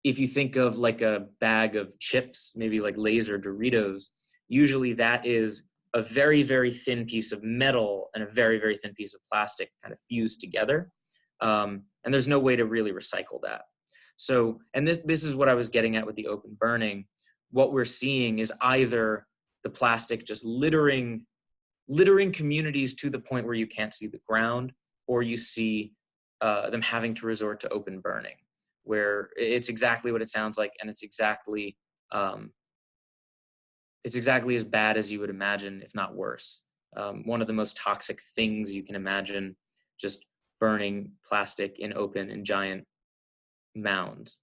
If you think of like a bag of chips, maybe like Lay's or Doritos, usually that is a very, very thin piece of metal and a very, very thin piece of plastic kind of fused together. And there's no way to really recycle that. So, and this is what I was getting at with the open burning. What we're seeing is either the plastic just littering communities to the point where you can't see the ground, or you see them having to resort to open burning, where it's exactly what it sounds like, and it's exactly as bad as you would imagine, if not worse. One of the most toxic things you can imagine, just burning plastic in giant mounds.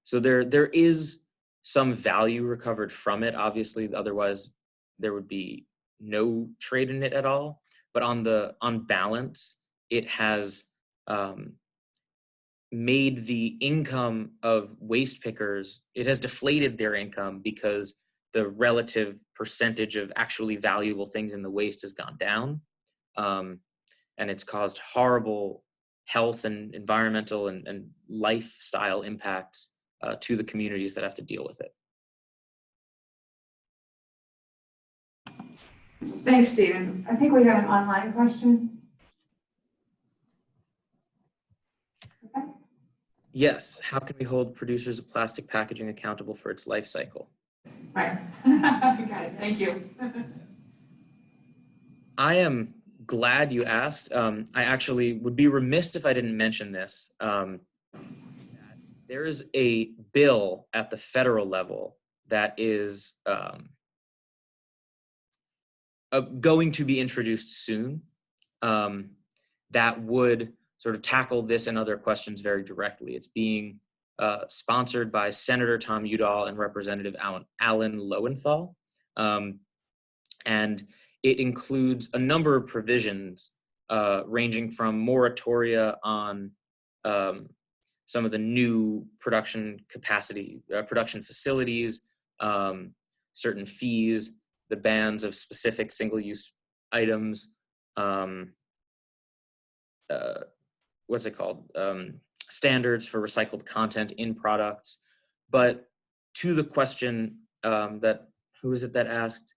So there is some value recovered from it, obviously, otherwise there would be no trade in it at all. But on balance, it has made the income of waste pickers, it has deflated their income, because the relative percentage of actually valuable things in the waste has gone down. And it's caused horrible health and environmental and lifestyle impacts to the communities that have to deal with it. Thanks, Stephen. I think we have an online question. Okay. Yes, how can we hold producers of plastic packaging accountable for its life cycle? Right. Got it. Thank you. I am glad you asked. I actually would be remiss if I didn't mention this. There is a bill at the federal level that is going to be introduced soon that would sort of tackle this and other questions very directly. It's being sponsored by Senator Tom Udall and Representative Alan Lowenthal. And it includes a number of provisions ranging from moratoria on some of the new production capacity, production facilities, certain fees, the bans of specific single-use items, what's it called? Standards for recycled content in products. But to the question that, who is it that asked?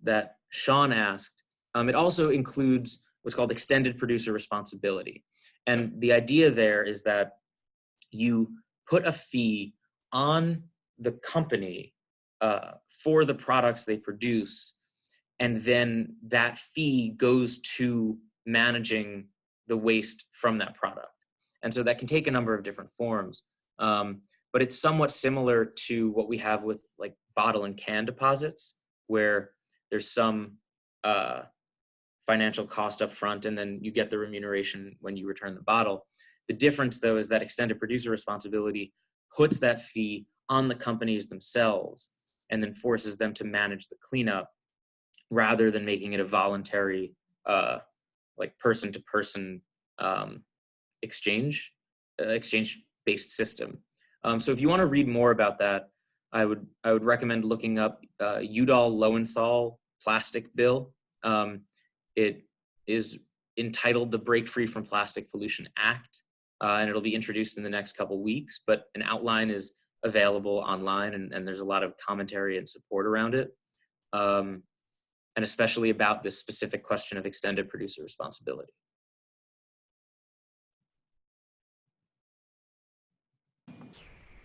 That Sean asked, it also includes what's called extended producer responsibility. And the idea there is that you put a fee on the company for the products they produce, and then that fee goes to managing the waste from that product. And so that can take a number of different forms, but it's somewhat similar to what we have with like bottle and can deposits, where there's some financial cost up front, and then you get the remuneration when you return the bottle. The difference, though, is that extended producer responsibility puts that fee on the companies themselves and then forces them to manage the cleanup rather than making it a voluntary, like person-to-person exchange-based system. So if you want to read more about that, I would recommend looking up Udall-Lowenthal plastic bill. It is entitled the Break Free from Plastic Pollution Act, and it'll be introduced in the next couple weeks, but an outline is available online, and there's a lot of commentary and support around it, and especially about this specific question of extended producer responsibility.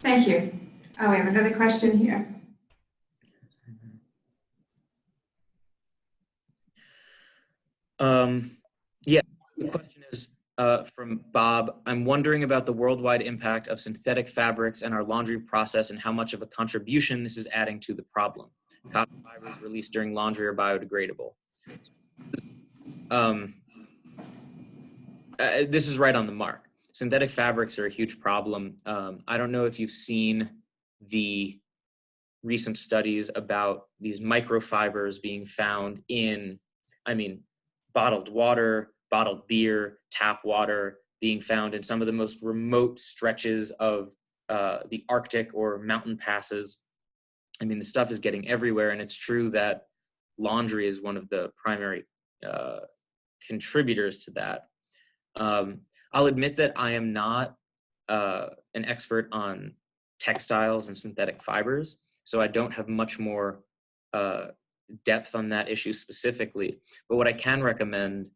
Thank you. Oh, we have another question here. Yeah, the question is from Bob. I'm wondering about the worldwide impact of synthetic fabrics and our laundry process and how much of a contribution this is adding to the problem. Cotton fibers released during laundry are biodegradable. This is right on the mark. Synthetic fabrics are a huge problem. I don't know if you've seen the recent studies about these microfibers being found in, bottled water, bottled beer, tap water, being found in some of the most remote stretches of the Arctic or mountain passes. The stuff is getting everywhere, and it's true that laundry is one of the primary contributors to that. I'll admit that I am not an expert on textiles and synthetic fibers, so I don't have much more depth on that issue specifically. But what I can recommend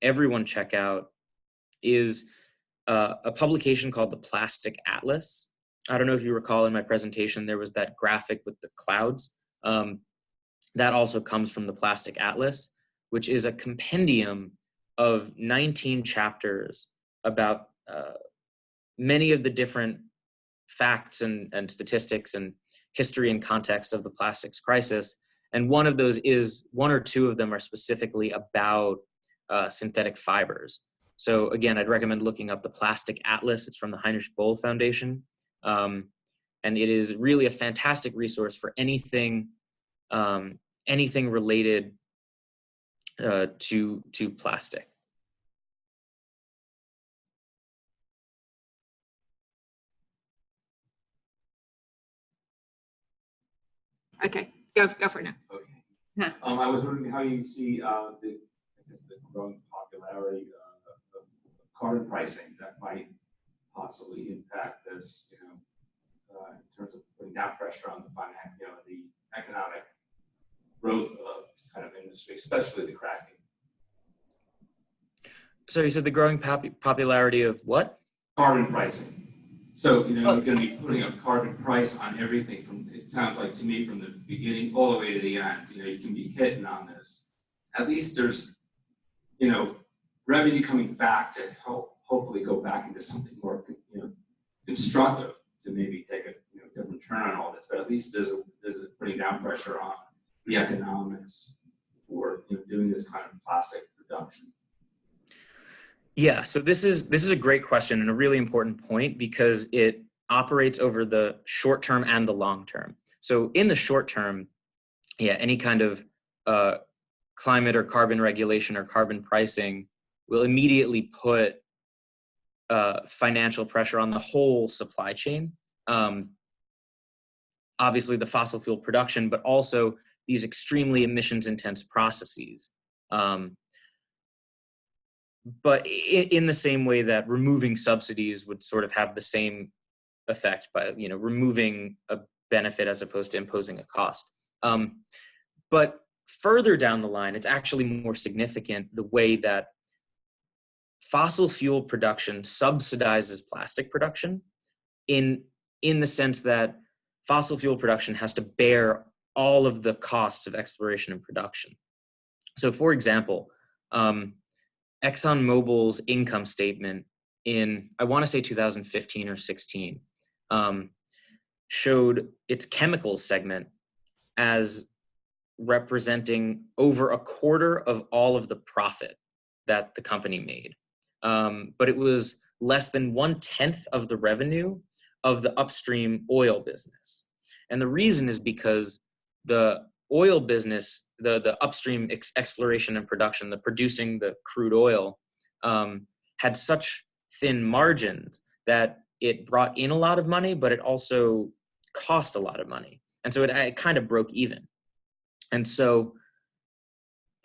everyone check out is a publication called the Plastic Atlas. I don't know if you recall in my presentation, there was that graphic with the clouds. That also comes from the Plastic Atlas, which is a compendium of 19 chapters about many of the different facts and statistics and history and context of the plastics crisis. And one or two of them are specifically about synthetic fibers. So again, I'd recommend looking up the Plastic Atlas. It's from the Heinrich Böll Foundation. And it is really a fantastic resource for anything related to plastic. Okay, go for it now. Okay. Huh. I was wondering how you see the growing popularity of carbon pricing that might possibly impact this, in terms of putting down pressure on the economic growth of this kind of industry, especially the cracking. So you said the growing popularity of what? Carbon pricing. So, you're going to be putting a carbon price on everything from, it sounds like to me, from the beginning all the way to the end. You can be hitting on this. At least there's, revenue coming back to hopefully go back into something more, constructive to maybe take a different turn on all this. But at least there's a putting down pressure on the economics for doing this kind of plastic production. Yeah, so this is a great question and a really important point because it operates over the short term and the long term. So in the short term, any kind of climate or carbon regulation or carbon pricing will immediately put financial pressure on the whole supply chain. Obviously the fossil fuel production, but also these extremely emissions intense processes. But in the same way that removing subsidies would sort of have the same effect by, removing a benefit as opposed to imposing a cost. But further down the line, it's actually more significant the way that fossil fuel production subsidizes plastic production in the sense that fossil fuel production has to bear all of the costs of exploration and production. So for example, ExxonMobil's income statement in, I want to say 2015 or 16, showed its chemicals segment as representing over a quarter of all of the profit that the company made. But it was less than 1/10 of the revenue of the upstream oil business. And the reason is because the oil business, the upstream exploration and production, the producing the crude oil, had such thin margins that it brought in a lot of money, but it also cost a lot of money. And so it kind of broke even. And so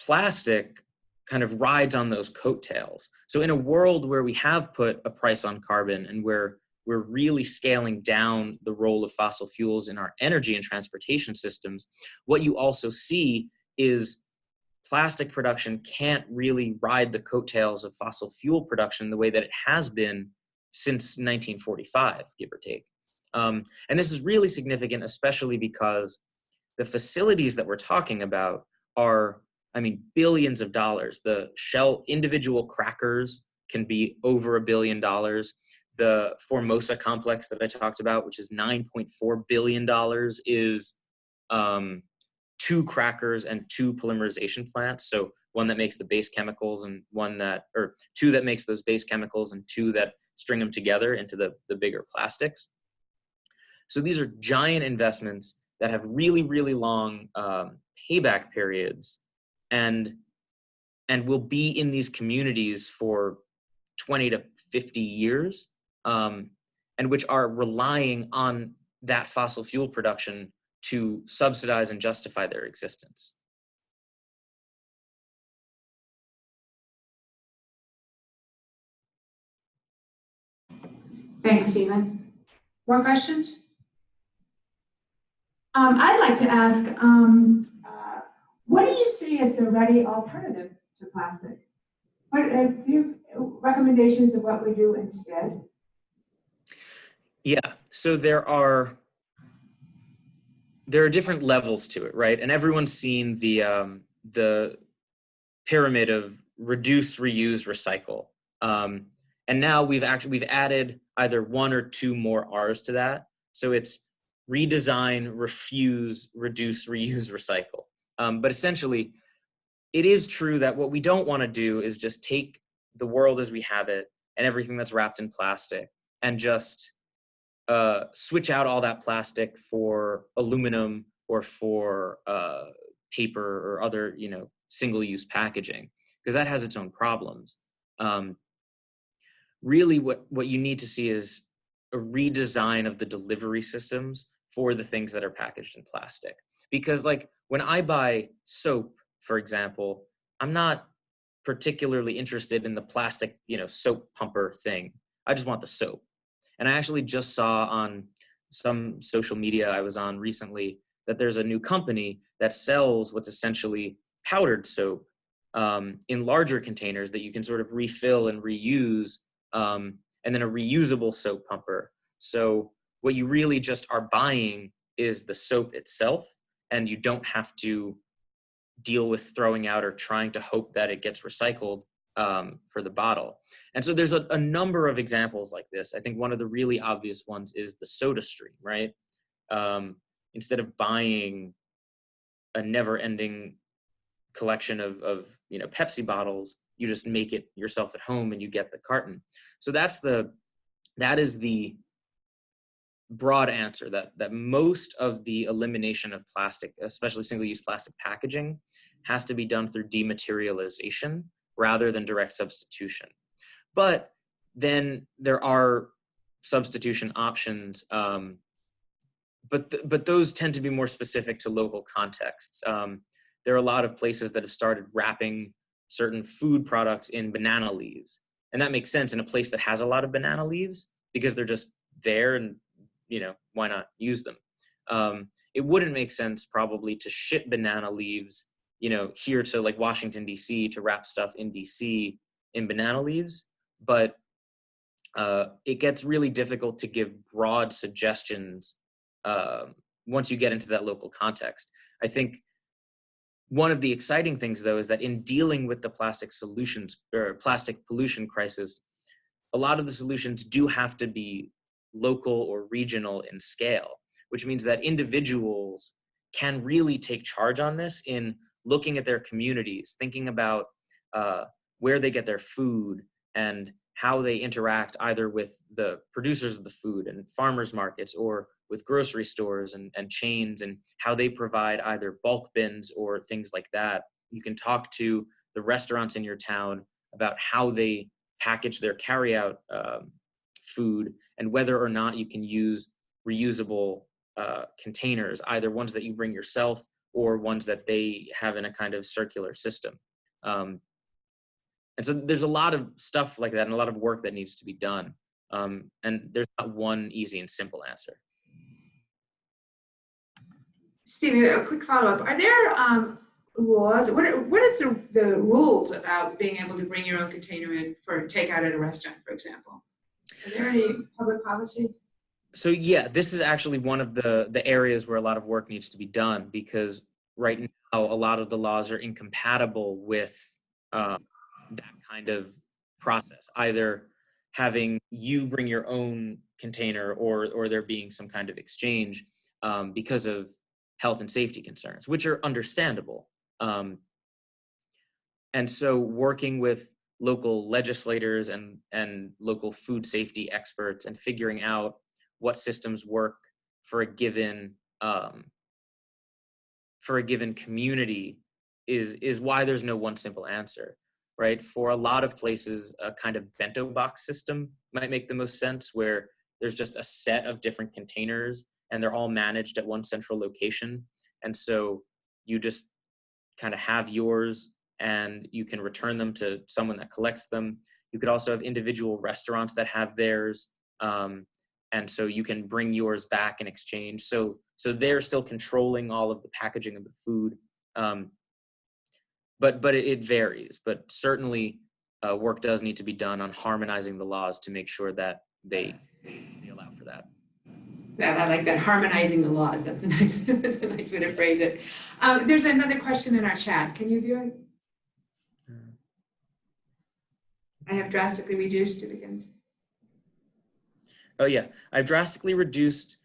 plastic kind of rides on those coattails. So in a world where we have put a price on carbon and where we're really scaling down the role of fossil fuels in our energy and transportation systems, what you also see is plastic production can't really ride the coattails of fossil fuel production the way that it has been since 1945, give or take. And this is really significant, especially because the facilities that we're talking about are, billions of dollars. The Shell individual crackers can be over $1 billion. The Formosa complex that I talked about, which is $9.4 billion, is 2 crackers and 2 polymerization plants. So one that makes the base chemicals and 2 that makes those base chemicals and 2 that string them together into the bigger plastics. So these are giant investments that have really, really long payback periods and will be in these communities for 20 to 50 years, and which are relying on that fossil fuel production to subsidize and justify their existence. Thanks, Stephen. More questions? I'd like to ask, what do you see as the ready alternative to plastic? What do you have recommendations of what we do instead? Yeah, so there are different levels to it, right? And everyone's seen the pyramid of reduce, reuse, recycle. And now we've added either 1 or 2 more R's to that. So it's redesign, refuse, reduce, reuse, recycle. But essentially, it is true that what we don't want to do is just take the world as we have it and everything that's wrapped in plastic and just switch out all that plastic for aluminum or for paper or other, single-use packaging, because that has its own problems. Really, what you need to see is a redesign of the delivery systems for the things that are packaged in plastic. Because like when I buy soap, for example, I'm not particularly interested in the plastic, soap pumper thing. I just want the soap. And I actually just saw on some social media I was on recently that there's a new company that sells what's essentially powdered soap in larger containers that you can sort of refill and reuse, and then a reusable soap pumper. So what you really just are buying is the soap itself, and you don't have to deal with throwing out or trying to hope that it gets recycled for the bottle. And so there's a number of examples like this. I think one of the really obvious ones is the soda stream, right? Instead of buying a never-ending collection of Pepsi bottles, you just make it yourself at home and you get the carton. So that is the broad answer, that most of the elimination of plastic, especially single-use plastic packaging, has to be done through dematerialization rather than direct substitution. But then there are substitution options, but those tend to be more specific to local contexts. There are a lot of places that have started wrapping certain food products in banana leaves, and that makes sense in a place that has a lot of banana leaves because they're just there, and why not use them? It wouldn't make sense probably to ship banana leaves, here to like Washington, D.C. to wrap stuff in D.C. in banana leaves, but it gets really difficult to give broad suggestions once you get into that local context. I think one of the exciting things, though, is that in dealing with the plastic pollution crisis, a lot of the solutions do have to be local or regional in scale, which means that individuals can really take charge on this in looking at their communities, thinking about where they get their food and how they interact either with the producers of the food and farmers markets or with grocery stores and chains, and how they provide either bulk bins or things like that. You can talk to the restaurants in your town about how they package their carryout food and whether or not you can use reusable containers, either ones that you bring yourself or ones that they have in a kind of circular system. And so there's a lot of stuff like that and a lot of work that needs to be done. And there's not one easy and simple answer. Stevie, a quick follow-up. Are there laws? What is the rules about being able to bring your own container in for takeout at a restaurant, for example? Are there any public policy? So yeah, this is actually one of the areas where a lot of work needs to be done, because right now a lot of the laws are incompatible with that kind of process, either having you bring your own container or there being some kind of exchange because of health and safety concerns, which are understandable. And so working with local legislators and local food safety experts and figuring out what systems work for a given community is why there's no one simple answer, right? For a lot of places, a kind of bento box system might make the most sense, where there's just a set of different containers and they're all managed at one central location. And so you just kind of have yours and you can return them to someone that collects them. You could also have individual restaurants that have theirs. And so you can bring yours back in exchange. So they're still controlling all of the packaging of the food. But it varies. But certainly work does need to be done on harmonizing the laws to make sure that they allow for that. I like that, harmonizing the laws. That's a nice way to phrase it. There's another question in our chat. Can you view it? I have drastically reduced to begin. Oh yeah, I've drastically reduced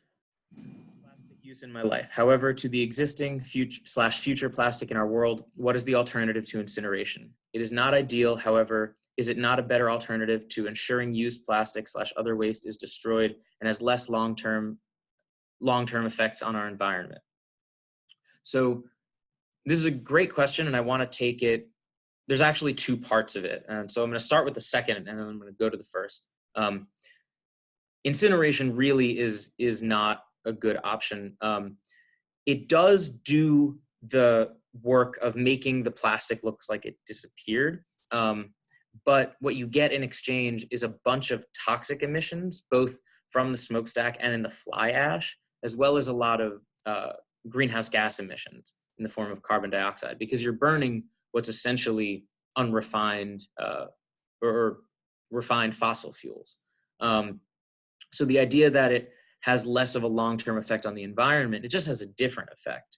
plastic use in my life. However, to the existing future plastic in our world, what is the alternative to incineration? It is not ideal. However, is it not a better alternative to ensuring used plastic / other waste is destroyed and has less long-term effects on our environment? So this is a great question, and I want to take it. There's actually two parts of it. And so I'm going to start with the second, and then I'm going to go to the first. Incineration really is not a good option. It does do the work of making the plastic look like it disappeared. But what you get in exchange is a bunch of toxic emissions, both from the smokestack and in the fly ash, as well as a lot of greenhouse gas emissions in the form of carbon dioxide, because you're burning what's essentially unrefined or refined fossil fuels. So the idea that it has less of a long-term effect on the environment, it just has a different effect.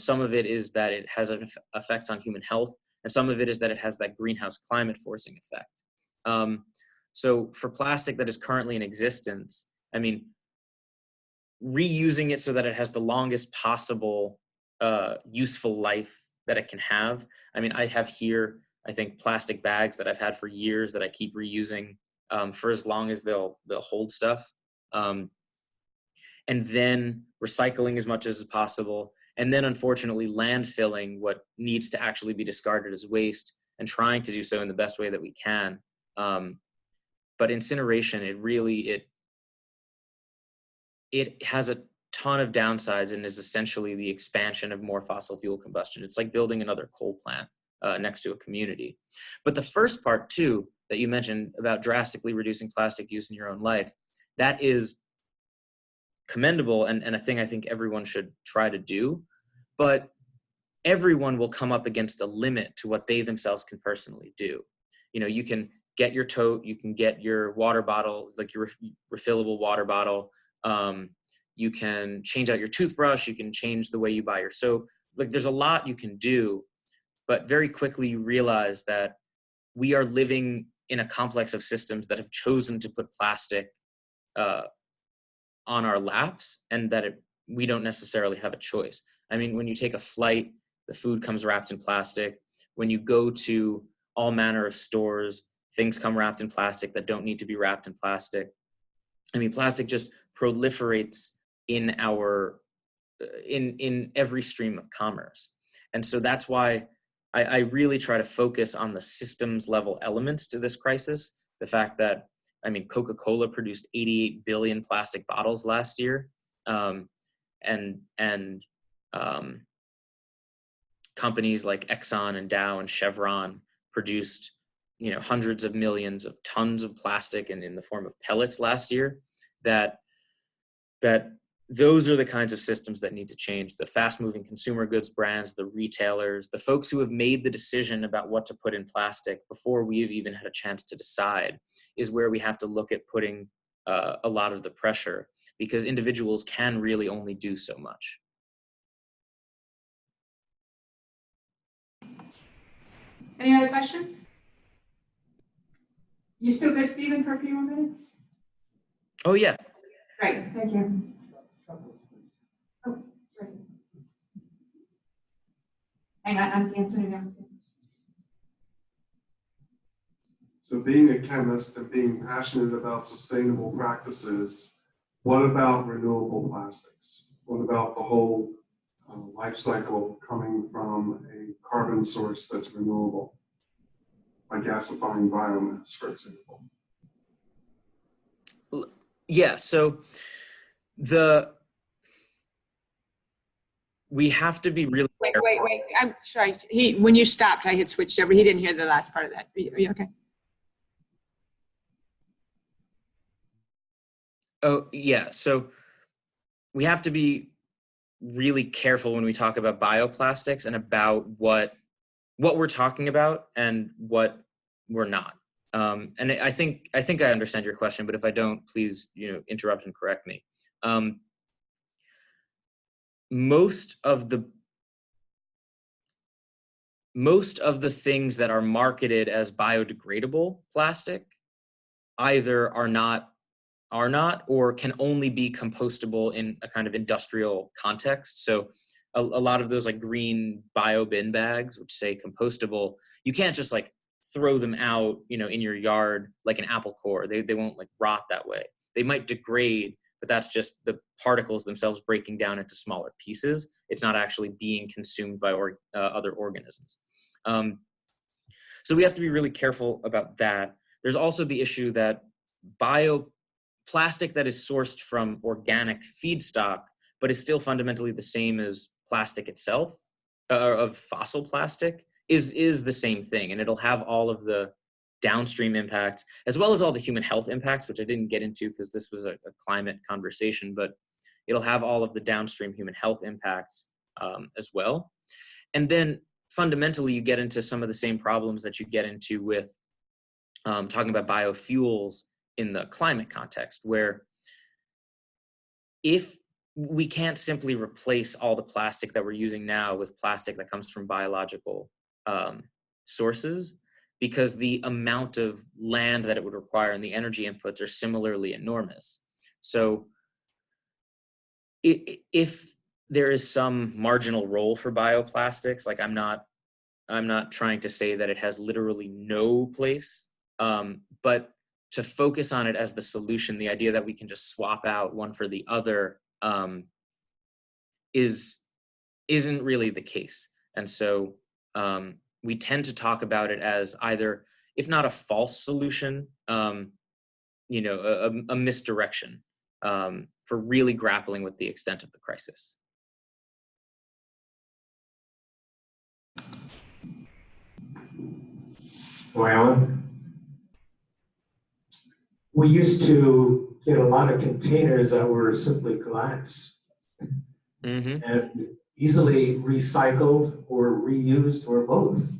Some of it is that it has an effect on human health, and some of it is that it has that greenhouse climate forcing effect. So for plastic that is currently in existence, I mean, reusing it so that it has the longest possible useful life that it can have. I mean, I have here, I think, plastic bags that I've had for years that I keep reusing for as long as they'll hold stuff. And then recycling as much as possible. And then unfortunately landfilling what needs to actually be discarded as waste and trying to do so in the best way that we can. But incineration, it has a ton of downsides and is essentially the expansion of more fossil fuel combustion. It's like building another coal plant next to a community. But the first part too, that you mentioned about drastically reducing plastic use in your own life, that is commendable and a thing I think everyone should try to do. But everyone will come up against a limit to what they themselves can personally do. You know, you can get your tote, you can get your water bottle, like your refillable water bottle. You can change out your toothbrush, you can change the way you buy your soap. Like there's a lot you can do, but very quickly you realize that we are living in a complex of systems that have chosen to put plastic on our laps, and that we don't necessarily have a choice. I mean, when you take a flight, the food comes wrapped in plastic. When you go to all manner of stores, things come wrapped in plastic that don't need to be wrapped in plastic. I mean, plastic just proliferates in our in every stream of commerce. And so that's why I really try to focus on the systems level elements to this crisis. The fact that, I mean, Coca-Cola produced 88 billion plastic bottles last year. And companies like Exxon and Dow and Chevron produced, you know, hundreds of millions of tons of plastic in the form of pellets last year. That those are the kinds of systems that need to change. The fast-moving consumer goods brands, the retailers, the folks who have made the decision about what to put in plastic before we've even had a chance to decide, is where we have to look at putting a lot of the pressure, because individuals can really only do so much. Any other questions? You still good, Stephen, for a few more minutes? Oh yeah. Great, thank you. Oh, great. Hang on, I'm answering now. So being a chemist and being passionate about sustainable practices, what about renewable plastics? What about the whole life cycle coming from a carbon source that's renewable, by gasifying biomass, for example? Yeah, so we have to be really careful. Wait, I'm sorry. When you stopped, I had switched over. He didn't hear the last part of that. Are you okay? Oh, yeah. So we have to be really careful when we talk about bioplastics and about what we're talking about and what we're not. And I think I understand your question, but if I don't, please, you know, interrupt and correct me. Most of the things that are marketed as biodegradable plastic either are not or can only be compostable in a kind of industrial context. So a lot of those like green bio bin bags, which say compostable, you can't just like throw them out, you know, in your yard like an apple core. They won't like rot that way. They might degrade, but that's just the particles themselves breaking down into smaller pieces. It's not actually being consumed by other organisms. So we have to be really careful about that. There's also the issue that bioplastic that is sourced from organic feedstock, but is still fundamentally the same as plastic itself, of fossil plastic, is the same thing. And it'll have all of the downstream impacts, as well as all the human health impacts, which I didn't get into because this was a climate conversation, but it'll have all of the downstream human health impacts as well. And then fundamentally, you get into some of the same problems that you get into with talking about biofuels in the climate context, where if we can't simply replace all the plastic that we're using now with plastic that comes from biological sources, because the amount of land that it would require and the energy inputs are similarly enormous. So if there is some marginal role for bioplastics, like I'm not trying to say that it has literally no place, but to focus on it as the solution, the idea that we can just swap out one for the other isn't really the case. And so we tend to talk about it as either, if not a false solution, a misdirection for really grappling with the extent of the crisis. Well, we used to get a lot of containers that were simply glass and easily recycled or reused or both.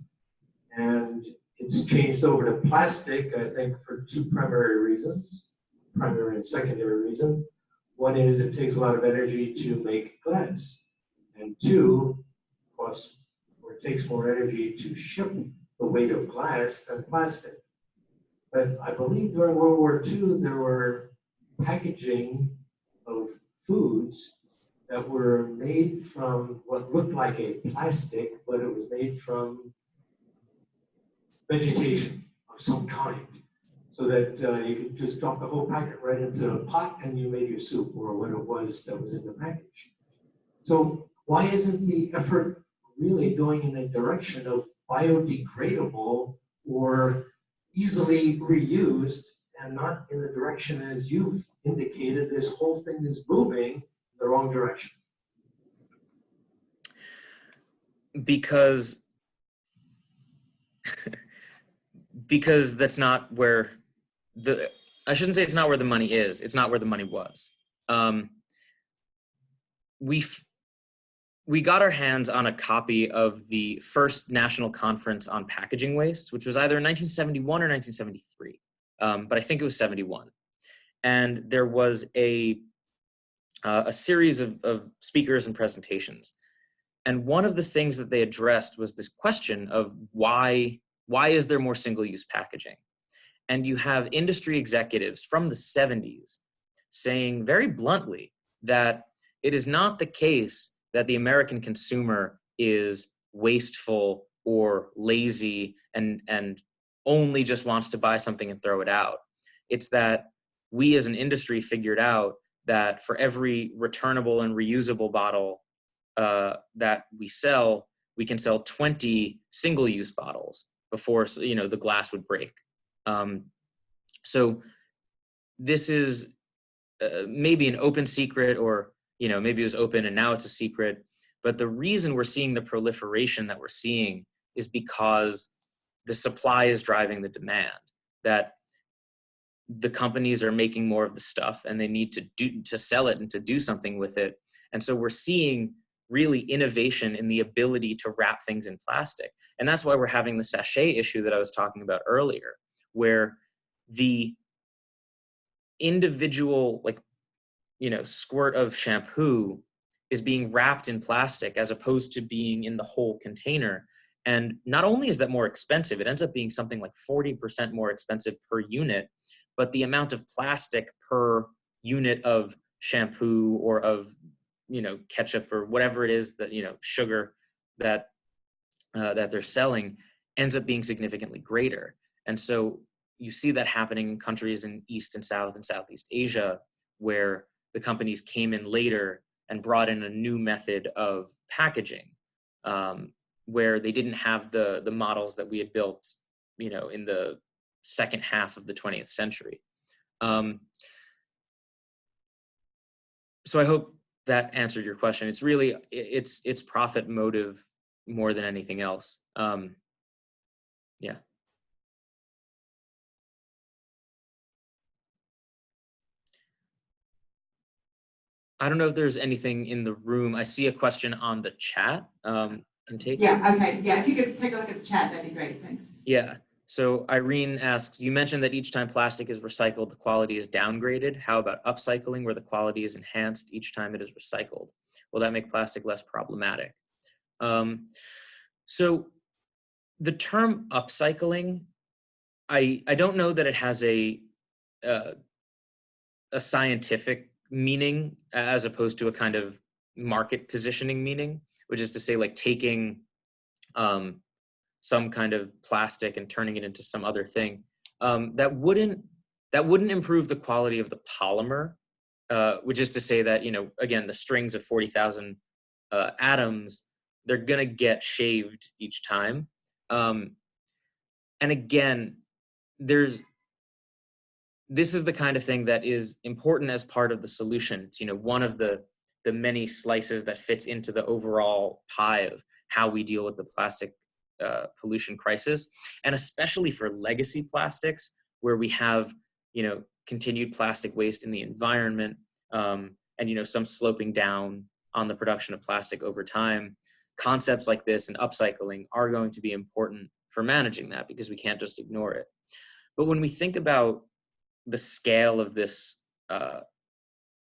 And it's changed over to plastic, I think, for two primary reasons, primary and secondary reason. One is it takes a lot of energy to make glass. And two, of course, it takes more energy to ship the weight of glass than plastic. But I believe during World War II, there were packaging of foods that were made from what looked like a plastic, but it was made from vegetation of some kind, so that you could just drop the whole packet right into a pot and you made your soup or what it was that was in the package. So why isn't the effort really going in a direction of biodegradable or easily reused and not in the direction as you've indicated this whole thing is moving in the wrong direction? Because that's not where I shouldn't say it's not where the money is. It's not where the money was. We got our hands on a copy of the first National Conference on Packaging Waste, which was either in 1971 or 1973, but I think it was 71. And there was a series of speakers and presentations. And one of the things that they addressed was this question of why is there more single-use packaging? And you have industry executives from the 70s saying very bluntly that it is not the case that the American consumer is wasteful or lazy and only just wants to buy something and throw it out. It's that we as an industry figured out that for every returnable and reusable bottle that we sell, we can sell 20 single-use bottles before the glass would break. So this is maybe an open secret, or maybe it was open and now it's a secret. But the reason we're seeing the proliferation that we're seeing is because the supply is driving the demand. That the companies are making more of the stuff and they need to sell it and to do something with it. And so we're seeing really innovation in the ability to wrap things in plastic. And that's why we're having the sachet issue that I was talking about earlier, where the individual squirt of shampoo is being wrapped in plastic as opposed to being in the whole container. And not only is that more expensive, it ends up being something like 40% more expensive per unit, but the amount of plastic per unit of shampoo or of ketchup or whatever it is that, sugar that they're selling ends up being significantly greater. And so you see that happening in countries in East and South and Southeast Asia, where the companies came in later and brought in a new method of packaging, where they didn't have the models that we had built, in the second half of the 20th century. So I hope that answered your question. It's really, it's profit motive more than anything else. Yeah. I don't know if there's anything in the room. I see a question on the chat. Take. Yeah, okay. Yeah, if you could take a look at the chat, that'd be great. Thanks. Yeah. So Irene asks, you mentioned that each time plastic is recycled, the quality is downgraded. How about upcycling, where the quality is enhanced each time it is recycled? Will that make plastic less problematic? So the term upcycling, I don't know that it has a scientific meaning as opposed to a kind of market positioning meaning, which is to say, like taking some kind of plastic and turning it into some other thing. That wouldn't improve the quality of the polymer, which is to say that, again, the strings of 40,000 atoms, they're gonna get shaved each time. And again, there's this is the kind of thing that is important as part of the solution. It's, one of the many slices that fits into the overall pie of how we deal with the plastic pollution crisis, and especially for legacy plastics, where we have, continued plastic waste in the environment, and, some sloping down on the production of plastic over time. Concepts like this and upcycling are going to be important for managing that, because we can't just ignore it. But when we think about the scale of this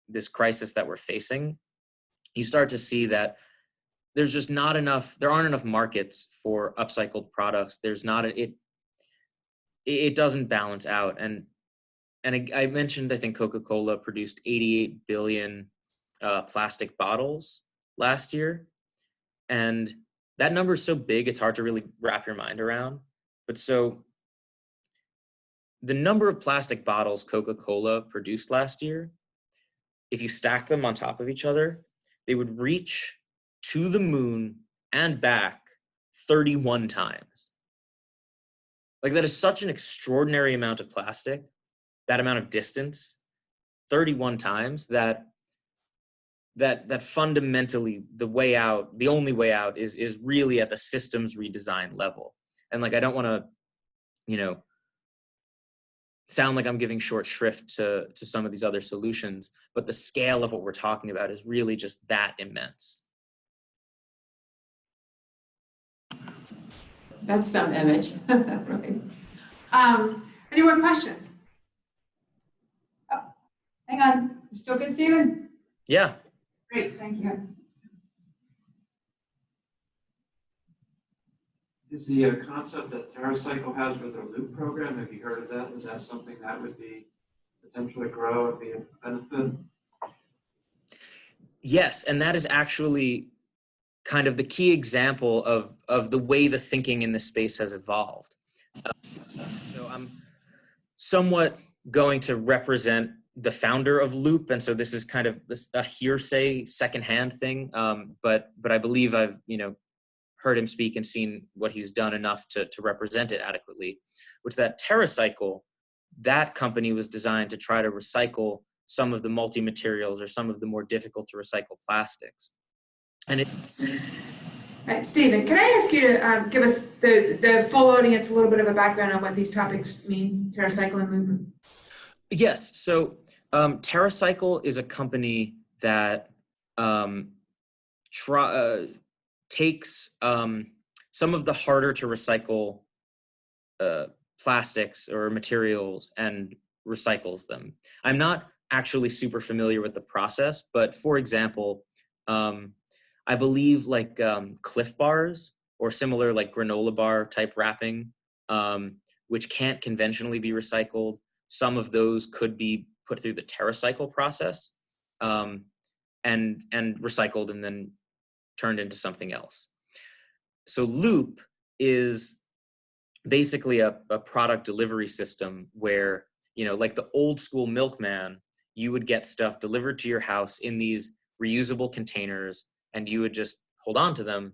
this crisis that we're facing, you start to see that there aren't enough markets for upcycled products. It doesn't balance out. And I mentioned, I think Coca-Cola produced 88 billion plastic bottles last year. And that number is so big, it's hard to really wrap your mind around. But so the number of plastic bottles Coca-Cola produced last year, if you stack them on top of each other, they would reach to the moon and back 31 times. Like, that is such an extraordinary amount of plastic, that amount of distance, 31 times, that fundamentally the only way out is really at the systems redesign level. And like, I don't want to, sound like I'm giving short shrift to some of these other solutions, but the scale of what we're talking about is really just that immense. That's some image. Right. Any more questions? Oh, hang on. You still good, Stephen? Yeah. Great, thank you. Is the concept that TerraCycle has with their loop program, have you heard of that? Is that something that would be potentially grow and be a benefit? Yes, and that is actually kind of the key example of the way the thinking in this space has evolved. So I'm somewhat going to represent the founder of Loop, and so this is kind of a hearsay, secondhand thing, but I believe I've heard him speak and seen what he's done enough to represent it adequately, which that TerraCycle, that company was designed to try to recycle some of the multi-materials or some of the more difficult to recycle plastics. And Right, Stephen, can I ask you to give us, the full audience, a little bit of a background on what these topics mean, TerraCycle and Loop? Yes, so TerraCycle is a company that takes some of the harder to recycle plastics or materials and recycles them. I'm not actually super familiar with the process, but for example, I believe like Cliff Bars or similar like granola bar type wrapping, which can't conventionally be recycled, some of those could be put through the TerraCycle process and recycled and then turned into something else. So Loop is basically a product delivery system where, like the old school milkman, you would get stuff delivered to your house in these reusable containers, and you would just hold on to them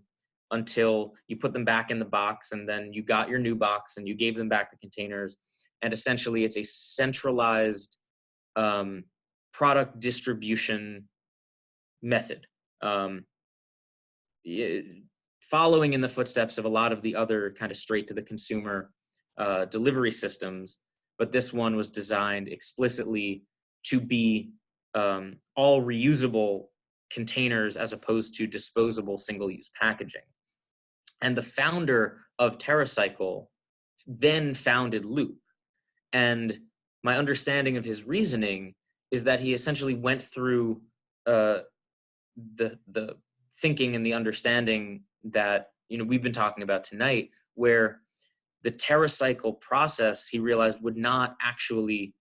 until you put them back in the box, and then you got your new box and you gave them back the containers. And essentially it's a centralized product distribution method, following in the footsteps of a lot of the other kind of straight to the consumer delivery systems. But this one was designed explicitly to be all reusable containers as opposed to disposable single-use packaging. And the founder of TerraCycle then founded Loop. And my understanding of his reasoning is that he essentially went through the thinking and the understanding that we've been talking about tonight, where the TerraCycle process, he realized, would not actually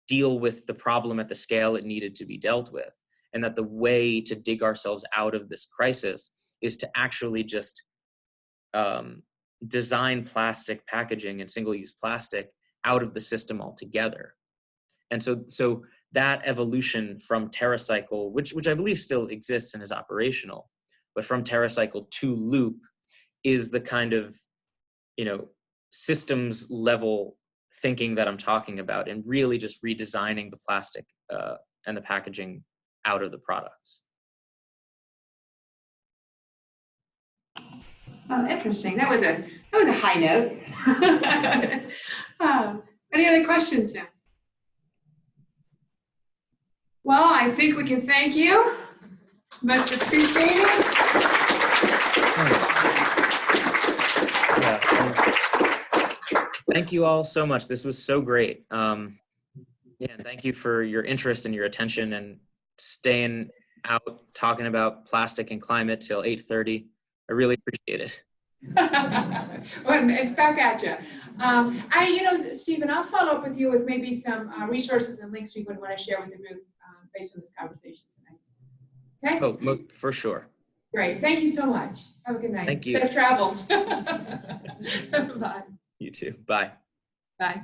deal with the problem at the scale it needed to be dealt with, and that the way to dig ourselves out of this crisis is to actually just design plastic packaging and single-use plastic out of the system altogether. And so that evolution from TerraCycle, which I believe still exists and is operational, but from TerraCycle to Loop is the kind of systems level thinking that I'm talking about, and really just redesigning the plastic and the packaging out of the products. Oh, interesting. That was a high note. Any other questions now? Well, I think we can thank you. Most appreciated. Yeah. Thank you all so much. This was so great. Yeah, and thank you for your interest and your attention and staying out talking about plastic and climate till 8:30. I really appreciate it. Well, it's back at you. Stephen, I'll follow up with you with maybe some resources and links we would want to share with the group based on this conversation tonight. Okay? Oh, for sure. Great. Thank you so much. Have a good night. Thank you. Safe travels. Bye. You too. Bye. Bye.